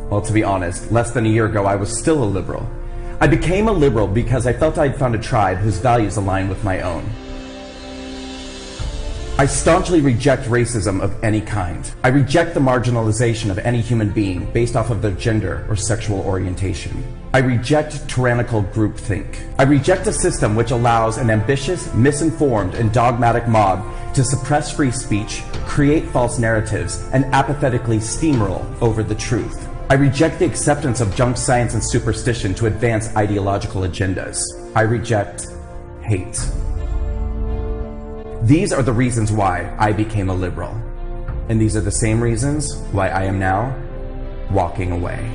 Well, to be honest, less than a year ago, I was still a liberal. I became a liberal because I felt I'd found a tribe whose values aligned with my own. I staunchly reject racism of any kind. I reject the marginalization of any human being based off of their gender or sexual orientation. I reject tyrannical groupthink. I reject a system which allows an ambitious, misinformed, and dogmatic mob to suppress free speech, create false narratives, and apathetically steamroll over the truth. I reject the acceptance of junk science and superstition to advance ideological agendas. I reject hate. These are the reasons why I became a liberal. And these are the same reasons why I am now walking away.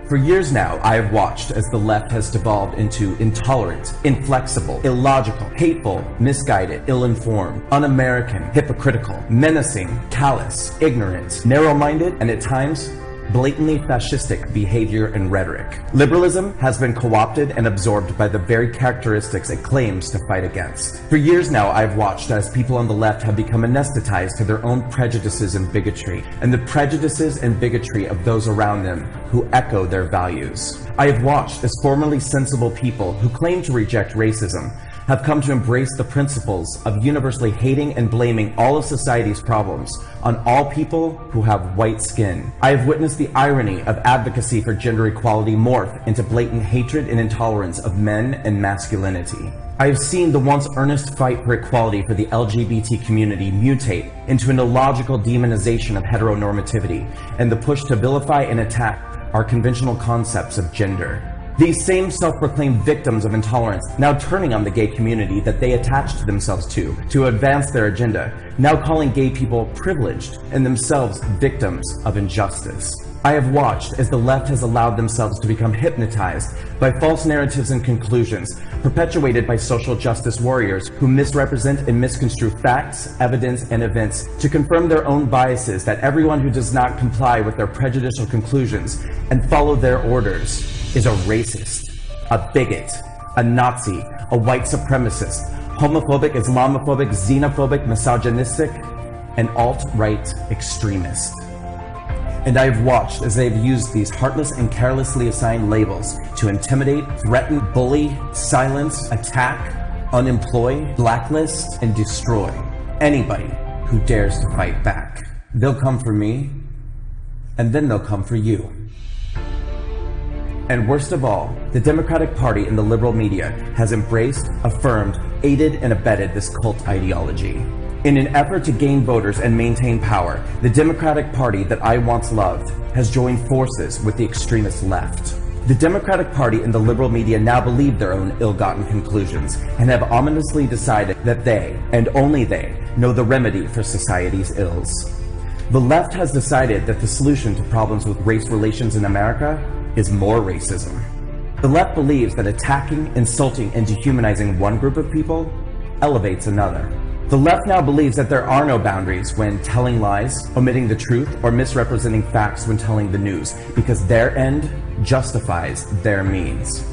For years now, I have watched as the left has devolved into intolerant, inflexible, illogical, hateful, misguided, ill-informed, un-American, hypocritical, menacing, callous, ignorant, narrow-minded, and at times, blatantly fascistic behavior and rhetoric. Liberalism has been co-opted and absorbed by the very characteristics it claims to fight against. For years now, I've watched as people on the left have become anesthetized to their own prejudices and bigotry, and the prejudices and bigotry of those around them who echo their values. I have watched as formerly sensible people who claim to reject racism have come to embrace the principles of universally hating and blaming all of society's problems on all people who have white skin. I have witnessed the irony of advocacy for gender equality morph into blatant hatred and intolerance of men and masculinity. I have seen the once earnest fight for equality for the LGBT community mutate into an illogical demonization of heteronormativity and the push to vilify and attack our conventional concepts of gender. These same self-proclaimed victims of intolerance now turning on the gay community that they attached themselves to advance their agenda, now calling gay people privileged and themselves victims of injustice. I have watched as the left has allowed themselves to become hypnotized by false narratives and conclusions perpetuated by social justice warriors who misrepresent and misconstrue facts, evidence, and events to confirm their own biases that everyone who does not comply with their prejudicial conclusions and follow their orders is a racist, a bigot, a Nazi, a white supremacist, homophobic, Islamophobic, xenophobic, misogynistic, and alt-right extremist. And I have watched as they have used these heartless and carelessly assigned labels to intimidate, threaten, bully, silence, attack, unemploy, blacklist, and destroy anybody who dares to fight back. They'll come for me, and then they'll come for you. And worst of all, the Democratic Party and the liberal media has embraced, affirmed, aided, and abetted this cult ideology. In an effort to gain voters and maintain power, the Democratic Party that I once loved has joined forces with the extremist left. The Democratic Party and the liberal media now believe their own ill-gotten conclusions and have ominously decided that they, and only they, know the remedy for society's ills. The left has decided that the solution to problems with race relations in America is more racism. The left believes that attacking, insulting, and dehumanizing one group of people elevates another. The left now believes that there are no boundaries when telling lies, omitting the truth, or misrepresenting facts when telling the news, because their end justifies their means.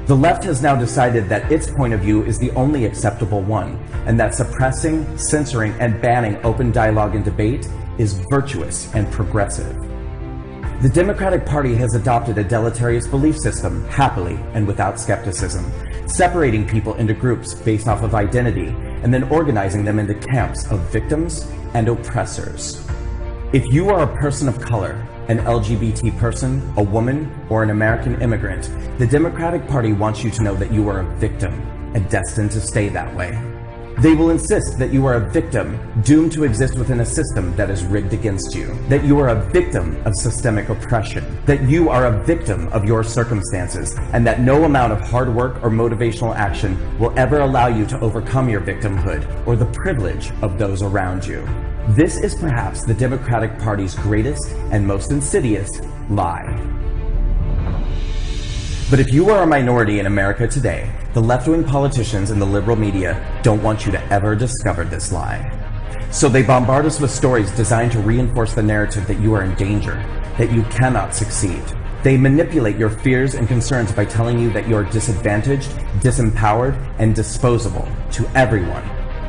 The left has now decided that its point of view is the only acceptable one, and that suppressing, censoring, and banning open dialogue and debate is virtuous and progressive. The Democratic Party has adopted a deleterious belief system, happily and without skepticism, separating people into groups based off of identity and then organizing them into camps of victims and oppressors. If you are a person of color, an LGBT person, a woman, or an American immigrant, the Democratic Party wants you to know that you are a victim and destined to stay that way. They will insist that you are a victim doomed to exist within a system that is rigged against you, that you are a victim of systemic oppression, that you are a victim of your circumstances, and that no amount of hard work or motivational action will ever allow you to overcome your victimhood or the privilege of those around you. This is perhaps the Democratic Party's greatest and most insidious lie. But if you are a minority in America today, the left-wing politicians and the liberal media don't want you to ever discover this lie. So they bombard us with stories designed to reinforce the narrative that you are in danger, that you cannot succeed. They manipulate your fears and concerns by telling you that you're disadvantaged, disempowered, and disposable to everyone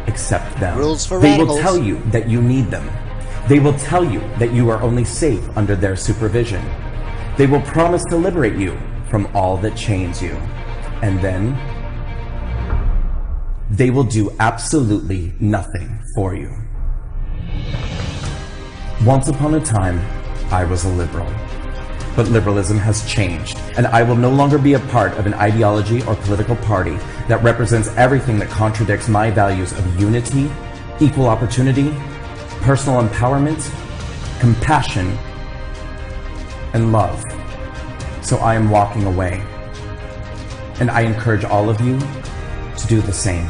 except them. Rules for They will radicals. tell you that you need them. They will tell you that you are only safe under their supervision. They will promise to liberate you from all that chains you. And then they will do absolutely nothing for you. Once upon a time, I was a liberal. But liberalism has changed, and I will no longer be a part of an ideology or political party that represents everything that contradicts my values of unity, equal opportunity, personal empowerment, compassion, and love. So I am walking away. And I encourage all of you to do the same.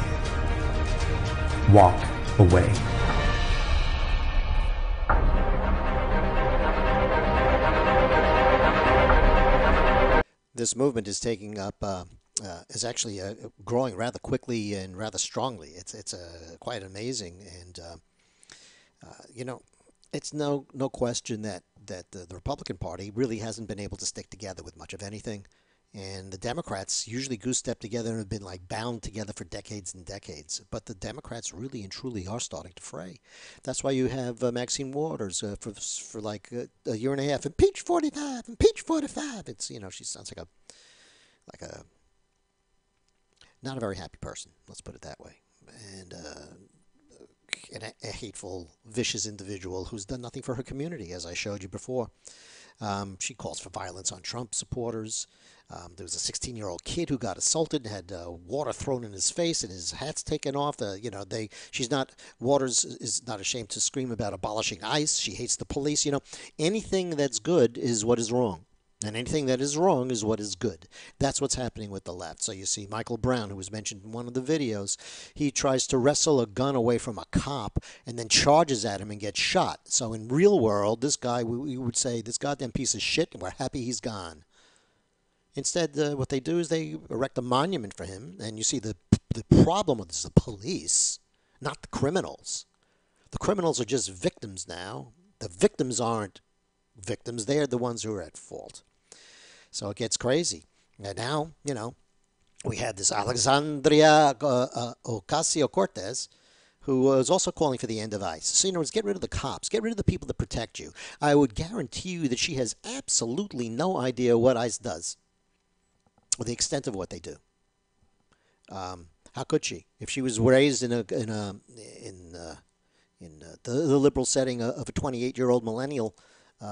Walk away. This movement is taking up, is actually growing rather quickly and rather strongly. It's quite amazing, and you know, it's no question that the Republican Party really hasn't been able to stick together with much of anything, and the Democrats usually goose-step together and have been like bound together for decades and decades. But the Democrats really and truly are starting to fray. That's why you have Maxine Waters for like a year and a half. Impeach 45, impeach 45. It's, you know, she sounds like a not a very happy person. Let's put it that way. And a hateful, vicious individual who's done nothing for her community, as I showed you before. She calls for violence on Trump supporters. There was a 16-year-old kid who got assaulted and had water thrown in his face and his hat's taken off. You know, Waters is not ashamed to scream about abolishing ICE. She hates the police. You know, anything that's good is what is wrong. And anything that is wrong is what is good. That's what's happening with the left. So you see Michael Brown, who was mentioned in one of the videos, he tries to wrestle a gun away from a cop and then charges at him and gets shot. So in real world, this guy, we would say, this goddamn piece of shit, and we're happy he's gone. Instead, what they do is they erect a monument for him, and you see the problem with this is the police, not the criminals. The criminals are just victims now. The victims aren't victims. They're the ones who are at fault. So it gets crazy. And now, you know, we had this Alexandria Ocasio-Cortez, who was also calling for the end of ICE. So, you know, get rid of the cops. Get rid of the people that protect you. I would guarantee you that she has absolutely no idea what ICE does, or the extent of what they do. How could she? If she was raised in the liberal setting of a 28-year-old millennial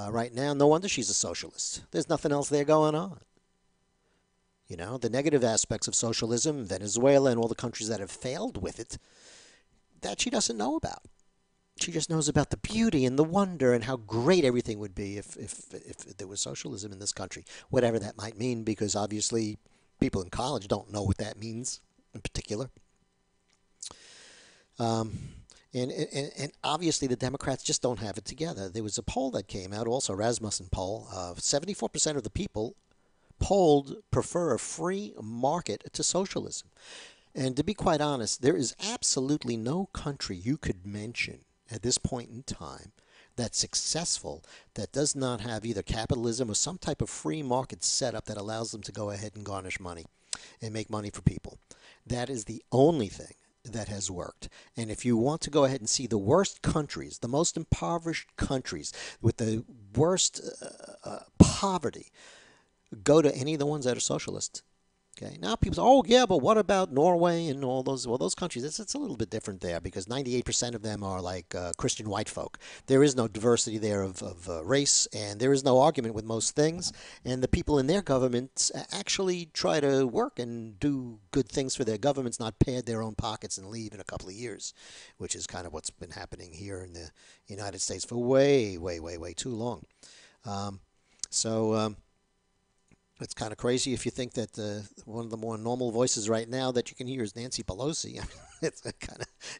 right now, no wonder she's a socialist. There's nothing else there going on. You know, the negative aspects of socialism, Venezuela and all the countries that have failed with it, that she doesn't know about. She just knows about the beauty and the wonder and how great everything would be if there was socialism in this country, whatever that might mean, because obviously people in college don't know what that means in particular. And obviously the Democrats just don't have it together. There was a poll that came out, also Rasmussen poll, 74% of the people polled prefer a free market to socialism. And to be quite honest, there is absolutely no country you could mention at this point in time that's successful that does not have either capitalism or some type of free market setup that allows them to go ahead and garnish money and make money for people. That is the only thing that has worked. And if you want to go ahead and see the worst countries, the most impoverished countries with the worst poverty, go to any of the ones that are socialist. Okay. Now people say, oh yeah, but what about Norway and all those? Well, those countries, it's a little bit different there because 98% of them are like Christian white folk. There is no diversity there of race, and there is no argument with most things. And the people in their governments actually try to work and do good things for their governments, not pad their own pockets and leave in a couple of years, which is kind of what's been happening here in the United States for way, way, way, way too long. It's kind of crazy if you think that one of the more normal voices right now that you can hear is Nancy Pelosi. I mean,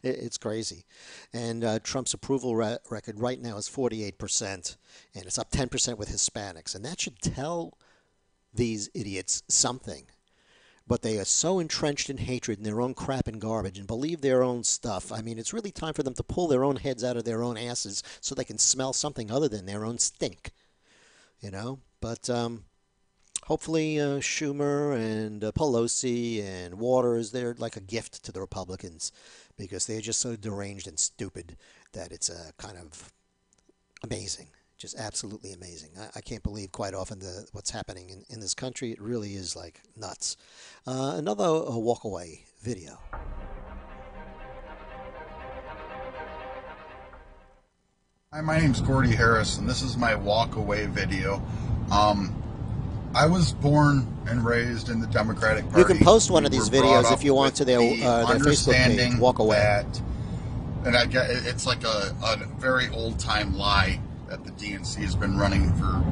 it's crazy. And Trump's approval record right now is 48%, and it's up 10% with Hispanics. And that should tell these idiots something. But they are so entrenched in hatred and their own crap and garbage and believe their own stuff. I mean, it's really time for them to pull their own heads out of their own asses so they can smell something other than their own stink. You know? But hopefully Schumer and Pelosi and Waters, they're like a gift to the Republicans because they're just so deranged and stupid that it's kind of amazing. Just absolutely amazing. I can't believe quite often what's happening in this country. It really is like nuts. Another walk-away video. Hi, my name's Gordy Harris, and this is my walk-away video. I was born and raised in the Democratic Party. You can post one of We these were brought videos up if you want with to their Facebook page. understanding Walk away. And I get it's like a very old-time lie that the DNC has been running for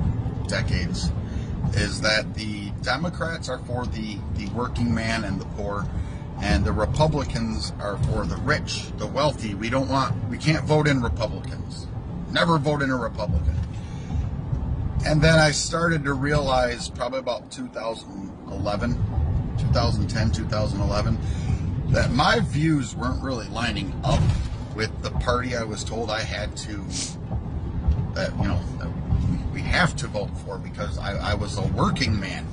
decades, is that the Democrats are for the working man and the poor, and the Republicans are for the rich, the wealthy. We can't vote in Republicans. Never vote in a Republican. And then I started to realize probably about 2010, 2011, that my views weren't really lining up with the party I was told I had to, that we have to vote for, because I was a working man.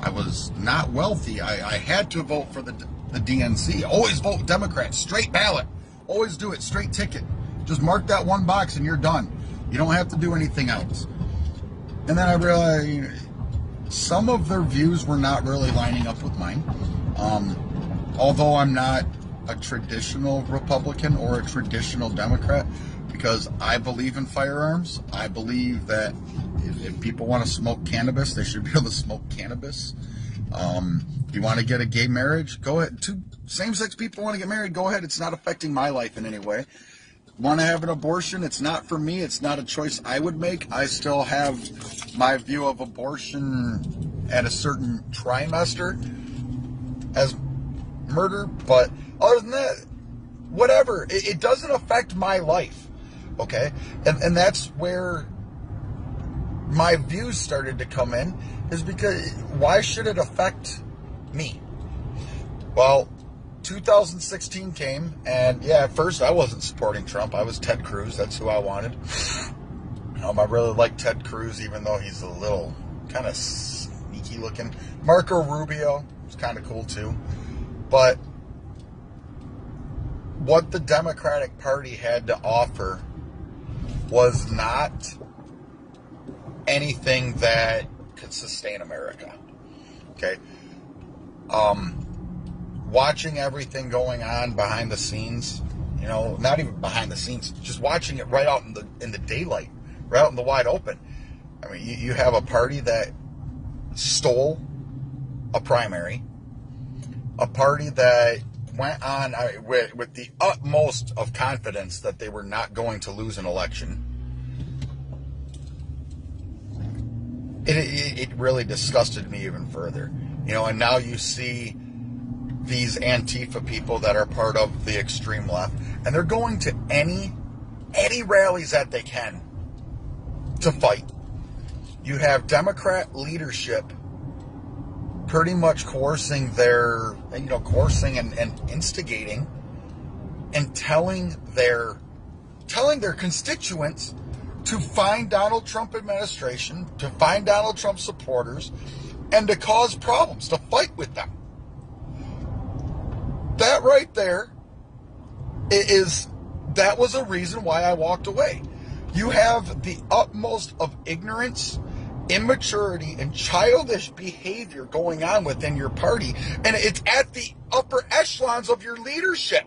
I was not wealthy. I had to vote for the DNC. Always vote Democrat, straight ballot. Always do it, straight ticket. Just mark that one box and you're done. You don't have to do anything else. And then I realized some of their views were not really lining up with mine. Although I'm not a traditional Republican or a traditional Democrat, because I believe in firearms. I believe that if people want to smoke cannabis, they should be able to smoke cannabis. You want to get a gay marriage? Go ahead. Two same-sex people want to get married? Go ahead. It's not affecting my life in any way. Want to have an abortion? It's not for me. It's not a choice I would make. I still have my view of abortion at a certain trimester as murder, but other than that, whatever. It doesn't affect my life, okay? And that's where my views started to come in, is because why should it affect me? Well, 2016 came, and yeah, at first I wasn't supporting Trump. I was Ted Cruz. That's who I wanted. I really like Ted Cruz, even though he's a little kind of sneaky looking. Marco Rubio was kind of cool too. But what the Democratic Party had to offer was not anything that could sustain America. Okay? Watching everything going on behind the scenes, not even behind the scenes, just watching it right out in the daylight, right out in the wide open. I mean, you have a party that stole a primary, a party that went on with the utmost of confidence that they were not going to lose an election. It really disgusted me even further. And now you see these Antifa people that are part of the extreme left, and they're going to any rallies that they can to fight. You have Democrat leadership pretty much coercing and instigating and telling their constituents to find Donald Trump administration, to find Donald Trump supporters, and to cause problems, to fight with them. That right there that was a reason why I walked away. You have the utmost of ignorance, immaturity, and childish behavior going on within your party, and it's at the upper echelons of your leadership,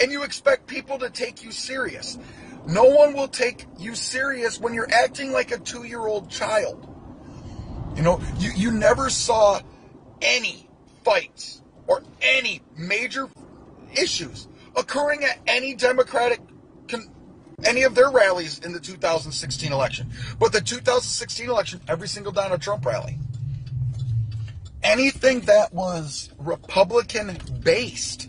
and you expect people to take you serious. No one will take you serious when you're acting like a 2-year-old child. You never saw any fights or any major issues occurring at any any of their rallies in the 2016 election. But the 2016 election, every single Donald Trump rally, anything that was Republican-based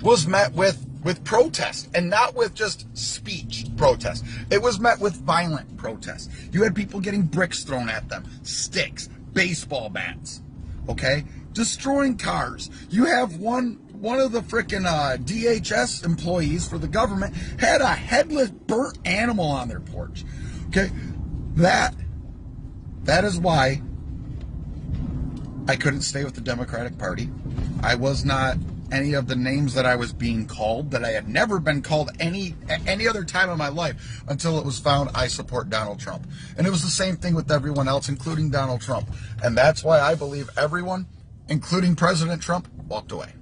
was met with protest, and not with just speech protest. It was met with violent protest. You had people getting bricks thrown at them, sticks, baseball bats, okay? Destroying cars. You have one of the frickin' DHS employees for the government had a headless burnt animal on their porch, okay? That is why I couldn't stay with the Democratic Party. I was not any of the names that I was being called, that I had never been called any other time in my life, until it was found I support Donald Trump. And it was the same thing with everyone else, including Donald Trump. And that's why I believe everyone, including President Trump, walked away.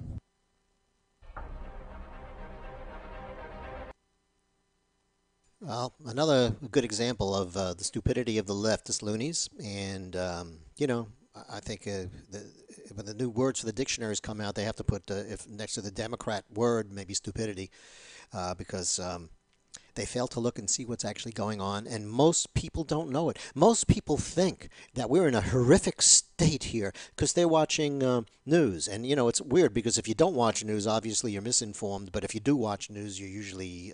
Well, another good example of the stupidity of the leftist loonies. And, I think when the new words for the dictionaries come out, they have to put, if next to the Democrat word, maybe stupidity, because they fail to look and see what's actually going on. And most people don't know it. Most people think that we're in a horrific state here because they're watching news. And, it's weird because if you don't watch news, obviously you're misinformed. But if you do watch news, you're usually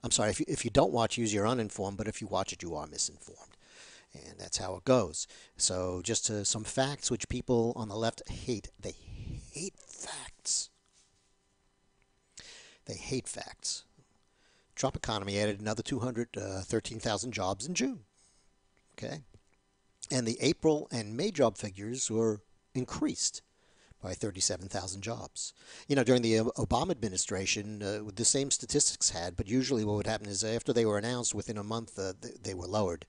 I'm sorry, if you don't watch news, you're uninformed, but if you watch it, you are misinformed. And that's how it goes. So just some facts which people on the left hate. They hate facts. They hate facts. Trump economy added another 213,000 jobs in June. Okay? And the April and May job figures were increased by 37,000 jobs. During the Obama administration, the same statistics had, but usually what would happen is after they were announced, within a month, they were lowered.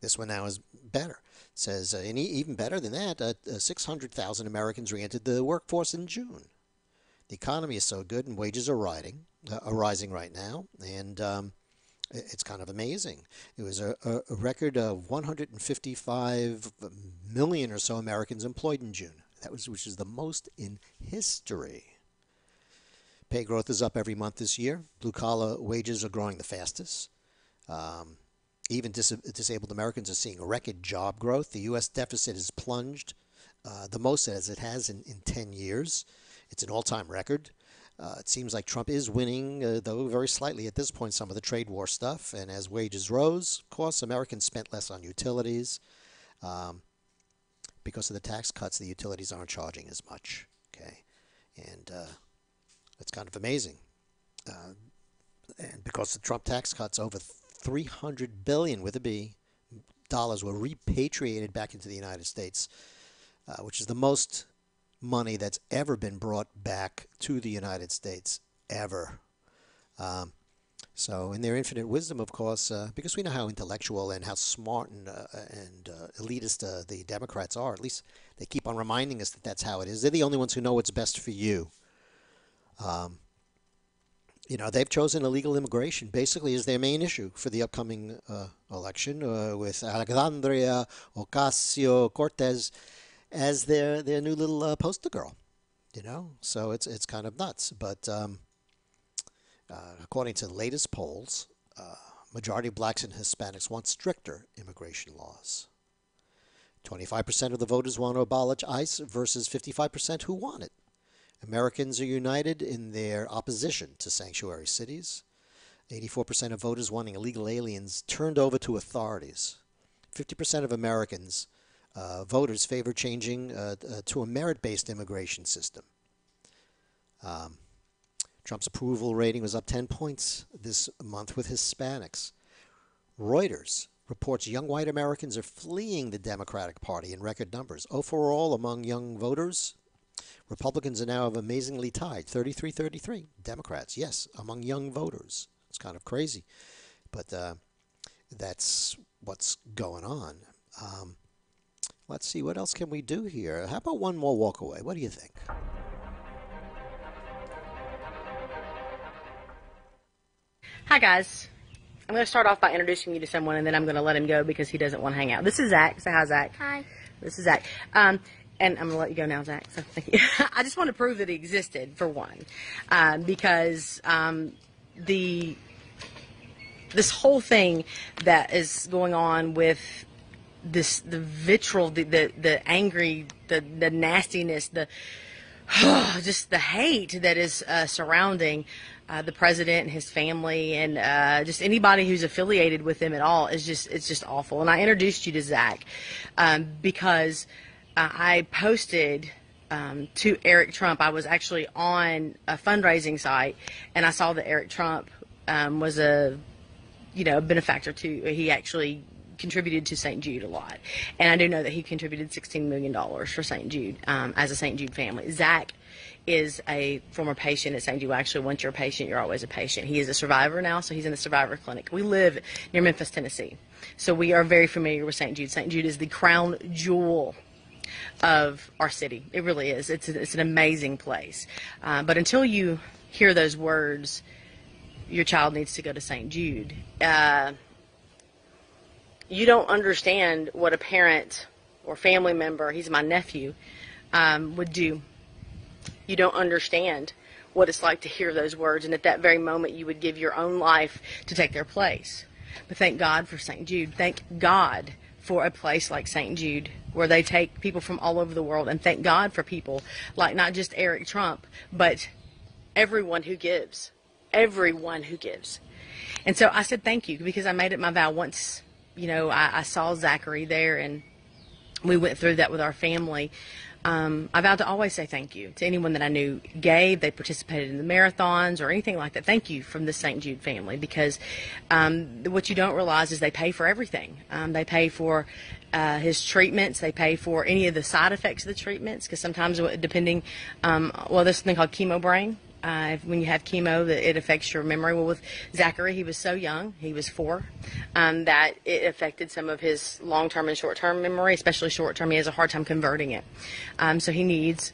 This one now is better. It says, and even better than that, 600,000 Americans re-entered the workforce in June. The economy is so good and wages are rising right now, and it's kind of amazing. It was a record of 155 million or so Americans employed in June. Which is the most in history. Pay growth is up every month this year. Blue-collar wages are growing the fastest. Even disabled Americans are seeing record job growth. The U.S. deficit has plunged the most as it has in 10 years. It's an all-time record. It seems like Trump is winning, though very slightly at this point, some of the trade war stuff. And as wages rose, of course, Americans spent less on utilities. Because of the tax cuts, the utilities aren't charging as much. Okay, and it's kind of amazing. And because of the Trump tax cuts, over $300 billion with a B dollars were repatriated back into the United States, which is the most money that's ever been brought back to the United States ever. So in their infinite wisdom, of course, because we know how intellectual and how smart and elitist the Democrats are, at least they keep on reminding us that that's how it is. They're the only ones who know what's best for you. They've chosen illegal immigration basically as their main issue for the upcoming election, with Alexandria Ocasio-Cortez as their new little poster girl. So it's kind of nuts, but. According to the latest polls, majority of blacks and Hispanics want stricter immigration laws. 25% of the voters want to abolish ICE versus 55% who want it. Americans are united in their opposition to sanctuary cities. 84% of voters wanting illegal aliens turned over to authorities. 50% of Americans voters favor changing to a merit-based immigration system. Trump's approval rating was up 10 points this month with Hispanics. Reuters reports young white Americans are fleeing the Democratic Party in record numbers. Overall, among young voters, Republicans are now amazingly tied, 33-33. Democrats, yes, among young voters. It's kind of crazy, but that's what's going on. Let's see, what else can we do here? How about one more walk away? What do you think? Hi, guys. I'm going to start off by introducing you to someone, and then I'm going to let him go because he doesn't want to hang out. This is Zach. Say hi, Zach. Hi. This is Zach. And I'm going to let you go now, Zach. So thank you. I just want to prove that he existed, for one, because this whole thing that is going on with the vitriol, the angry, the nastiness, just the hate that is surrounding the president and his family, and just anybody who's affiliated with him at all it's just awful. And I introduced you to Zach because I posted to Eric Trump. I was actually on a fundraising site, and I saw that Eric Trump was a benefactor to. He actually contributed to St. Jude a lot, and I do know that he contributed $16 million for St. Jude as a St. Jude family. Zach is a former patient at St. Jude. Actually, once you're a patient, you're always a patient. He is a survivor now, so he's in the survivor clinic. We live near Memphis, Tennessee, so we are very familiar with St. Jude. St. Jude is the crown jewel of our city. It really is. It's an amazing place. But until you hear those words, your child needs to go to St. Jude. You don't understand what a parent or family member, he's my nephew, would do. You don't understand what it's like to hear those words, and at that very moment you would give your own life to take their place. But thank God for St. Jude. Thank God for a place like St. Jude where they take people from all over the world, and thank God for people like not just Eric Trump, but everyone who gives. Everyone who gives. And so I said thank you, because I made it my vow once, I saw Zachary there and we went through that with our family. I vowed to always say thank you to anyone that I knew gave, they participated in the marathons or anything like that. Thank you from the St. Jude family, because what you don't realize is they pay for everything. They pay for his treatments. They pay for any of the side effects of the treatments, because sometimes depending, there's something called chemo brain. When you have chemo, it affects your memory. Well, with Zachary, he was so young, he was 4, that it affected some of his long-term and short-term memory, especially short-term. He has a hard time converting it. So he needs,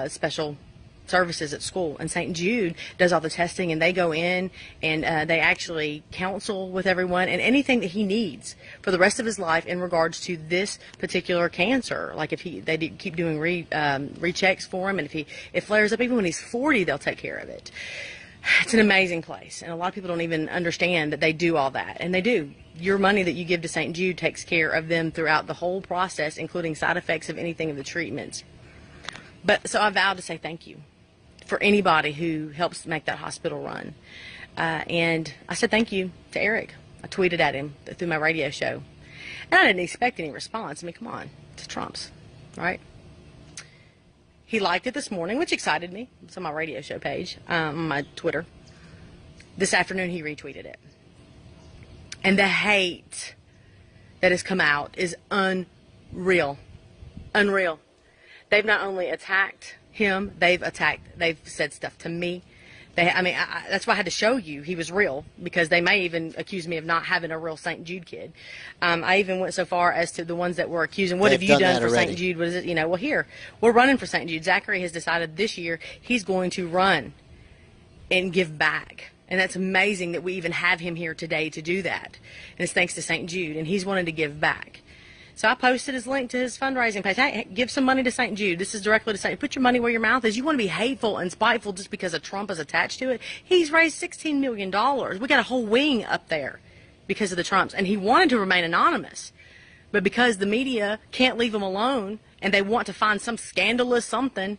special services at school. And St. Jude does all the testing, and they go in and they actually counsel with everyone and anything that he needs for the rest of his life in regards to this particular cancer. Like if they keep doing rechecks for him, and if it flares up even when he's 40, they'll take care of it. It's an amazing place, and a lot of people don't even understand that they do all that, and they do. Your money that you give to St. Jude takes care of them throughout the whole process, including side effects of anything of the treatments. So I vowed to say thank you for anybody who helps make that hospital run. And I said thank you to Eric. I tweeted at him through my radio show. And I didn't expect any response. I mean, come on, it's Trump's, right? He liked it this morning, which excited me. It's on my radio show page, on my Twitter. This afternoon, he retweeted it. And the hate that has come out is unreal. Unreal. They've not only attacked him, they've said stuff to me. That's why I had to show you he was real, because they may even accuse me of not having a real St. Jude kid. I even went so far as to the ones that were accusing, what have you done for St. Jude? What is it? Well, here, we're running for St. Jude. Zachary has decided this year he's going to run and give back. And that's amazing that we even have him here today to do that. And it's thanks to St. Jude, and he's wanted to give back. So I posted his link to his fundraising page. Hey, give some money to St. Jude. This is directly to St. Jude. Put your money where your mouth is. You want to be hateful and spiteful just because a Trump is attached to it? He's raised $16 million. We got a whole wing up there because of the Trumps. And he wanted to remain anonymous. But because the media can't leave him alone and they want to find some scandalous something,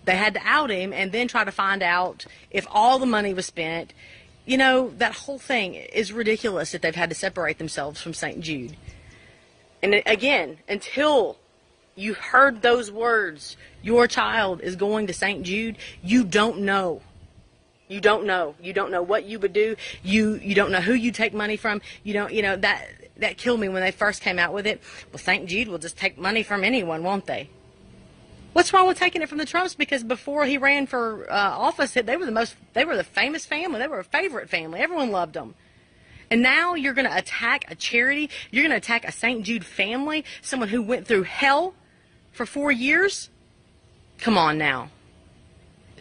they had to out him and then try to find out if all the money was spent. That whole thing is ridiculous that they've had to separate themselves from St. Jude. And again, until you heard those words, your child is going to St. Jude, you don't know. You don't know. You don't know what you would do. You don't know who you take money from. That killed me when they first came out with it. Well, St. Jude will just take money from anyone, won't they? What's wrong with taking it from the Trumps? Because before he ran for office, they were the famous family. They were a favorite family. Everyone loved them. And now you're going to attack a charity. You're going to attack a St. Jude family, someone who went through hell for 4 years. Come on now.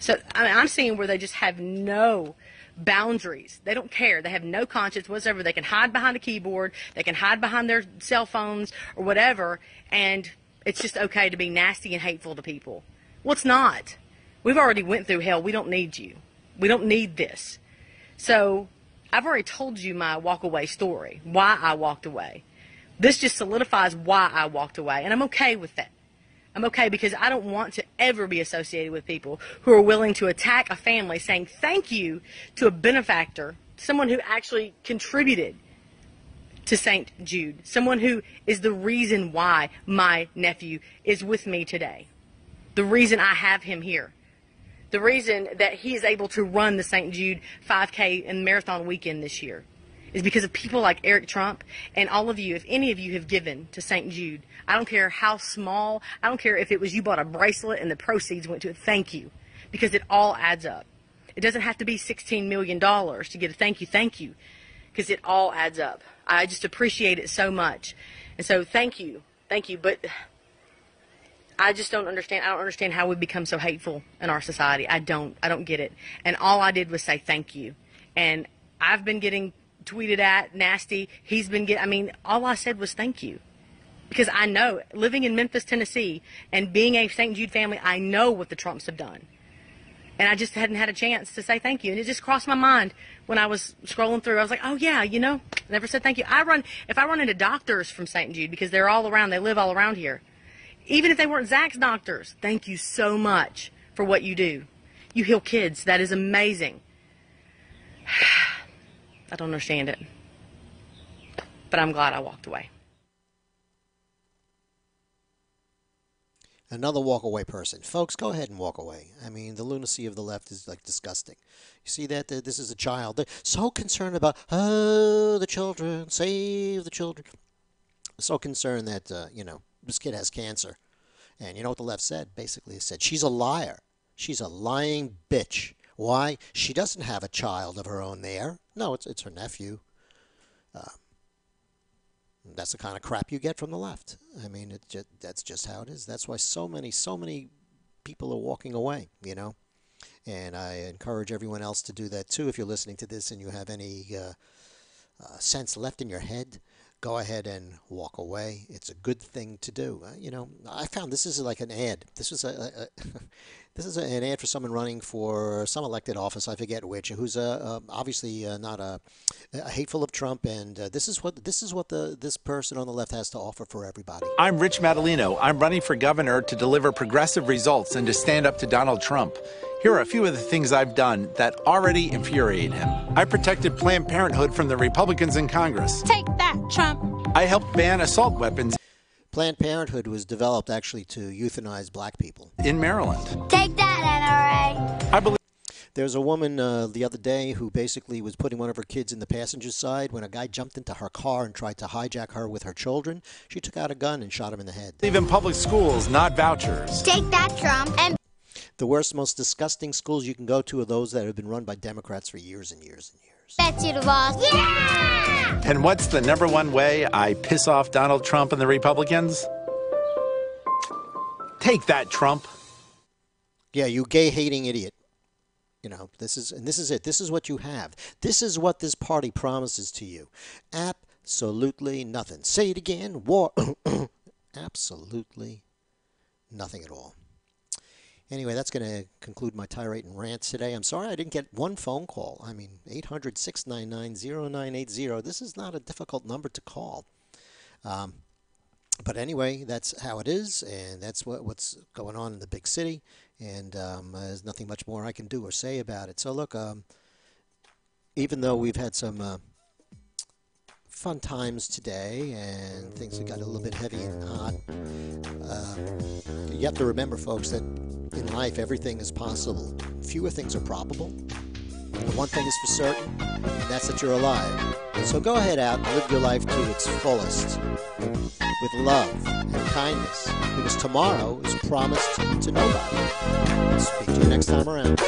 So I'm seeing where they just have no boundaries. They don't care. They have no conscience whatsoever. They can hide behind a keyboard. They can hide behind their cell phones or whatever. And it's just okay to be nasty and hateful to people. Well, it's not. We've already went through hell. We don't need you. We don't need this. So I've already told you my walk-away story, why I walked away. This just solidifies why I walked away, and I'm okay with that. I'm okay because I don't want to ever be associated with people who are willing to attack a family saying thank you to a benefactor, someone who actually contributed to St. Jude, someone who is the reason why my nephew is with me today, the reason I have him here. The reason that he is able to run the St. Jude 5K and marathon weekend this year is because of people like Eric Trump and all of you. If any of you have given to St. Jude, I don't care how small, I don't care if it was you bought a bracelet and the proceeds went to it, thank you, because it all adds up. It doesn't have to be $16 million to get a thank you, because it all adds up. I just appreciate it so much. And so thank you, but I just don't understand. I don't understand how we become so hateful in our society. I don't get it. And all I did was say thank you. And I've been getting tweeted at, nasty. He's been getting, I mean, all I said was thank you. Because I know, living in Memphis, Tennessee, and being a St. Jude family, I know what the Trumps have done. And I just hadn't had a chance to say thank you. And it just crossed my mind when I was scrolling through. I was like, oh, yeah, you know, never said thank you. If I run into doctors from St. Jude, because they're all around, they live all around here, even if they weren't Zach's doctors, thank you so much for what you do. You heal kids. That is amazing. I don't understand it. But I'm glad I walked away. Another walk-away person. Folks, go ahead and walk away. I mean, the lunacy of the left is, like, disgusting. You see that? This is a child. They're so concerned about, oh, the children, save the children. So concerned that, you know, this kid has cancer. And you know what the left said? Basically, it said, she's a liar. She's a lying bitch. Why? She doesn't have a child of her own there. No, it's her nephew. That's the kind of crap you get from the left. I mean, that's just how it is. That's why so many people are walking away, you know. And I encourage everyone else to do that too. If you're listening to this and you have any sense left in your head, go ahead and walk away. It's a good thing to do. You know, I found this is like an ad. This was this is an ad for someone running for some elected office, I forget which, who's obviously not a hateful of Trump, and this is what this person on the left has to offer for everybody. I'm Rich Madaleno. I'm running for governor to deliver progressive results and to stand up to Donald Trump. Here are a few of the things I've done that already infuriate him. I protected Planned Parenthood from the Republicans in Congress. Take that, Trump. I helped ban assault weapons. Planned Parenthood was developed actually to euthanize black people. In Maryland. Take that, NRA. I believe. There's a woman the other day who basically was putting one of her kids in the passenger side when a guy jumped into her car and tried to hijack her with her children. She took out a gun and shot him in the head. Even public schools, not vouchers. Take that, Trump. And the worst, most disgusting schools you can go to are those that have been run by Democrats for years and years and years. bet you the boss. Yeah! And what's the number one way I piss off Donald Trump and the Republicans? Take that, Trump. Yeah, you gay-hating idiot. You know, this is it. This is what you have. This is what this party promises to you. Absolutely nothing. Say it again. War. Absolutely nothing at all. Anyway, that's going to conclude my tirade and rants today. I'm sorry I didn't get one phone call. I mean, 800-699-0980. This is not a difficult number to call. But anyway, that's how it is, and that's what's going on in the big city. And there's nothing much more I can do or say about it. So look, even though we've had some fun times today and things have got a little bit heavy and hot, you have to remember, folks, that in life everything is possible. Fewer things are probable. And one thing is for certain, and that's that you're alive. So go ahead out and live your life to its fullest with love and kindness, because tomorrow is promised to nobody. I'll speak to you next time around.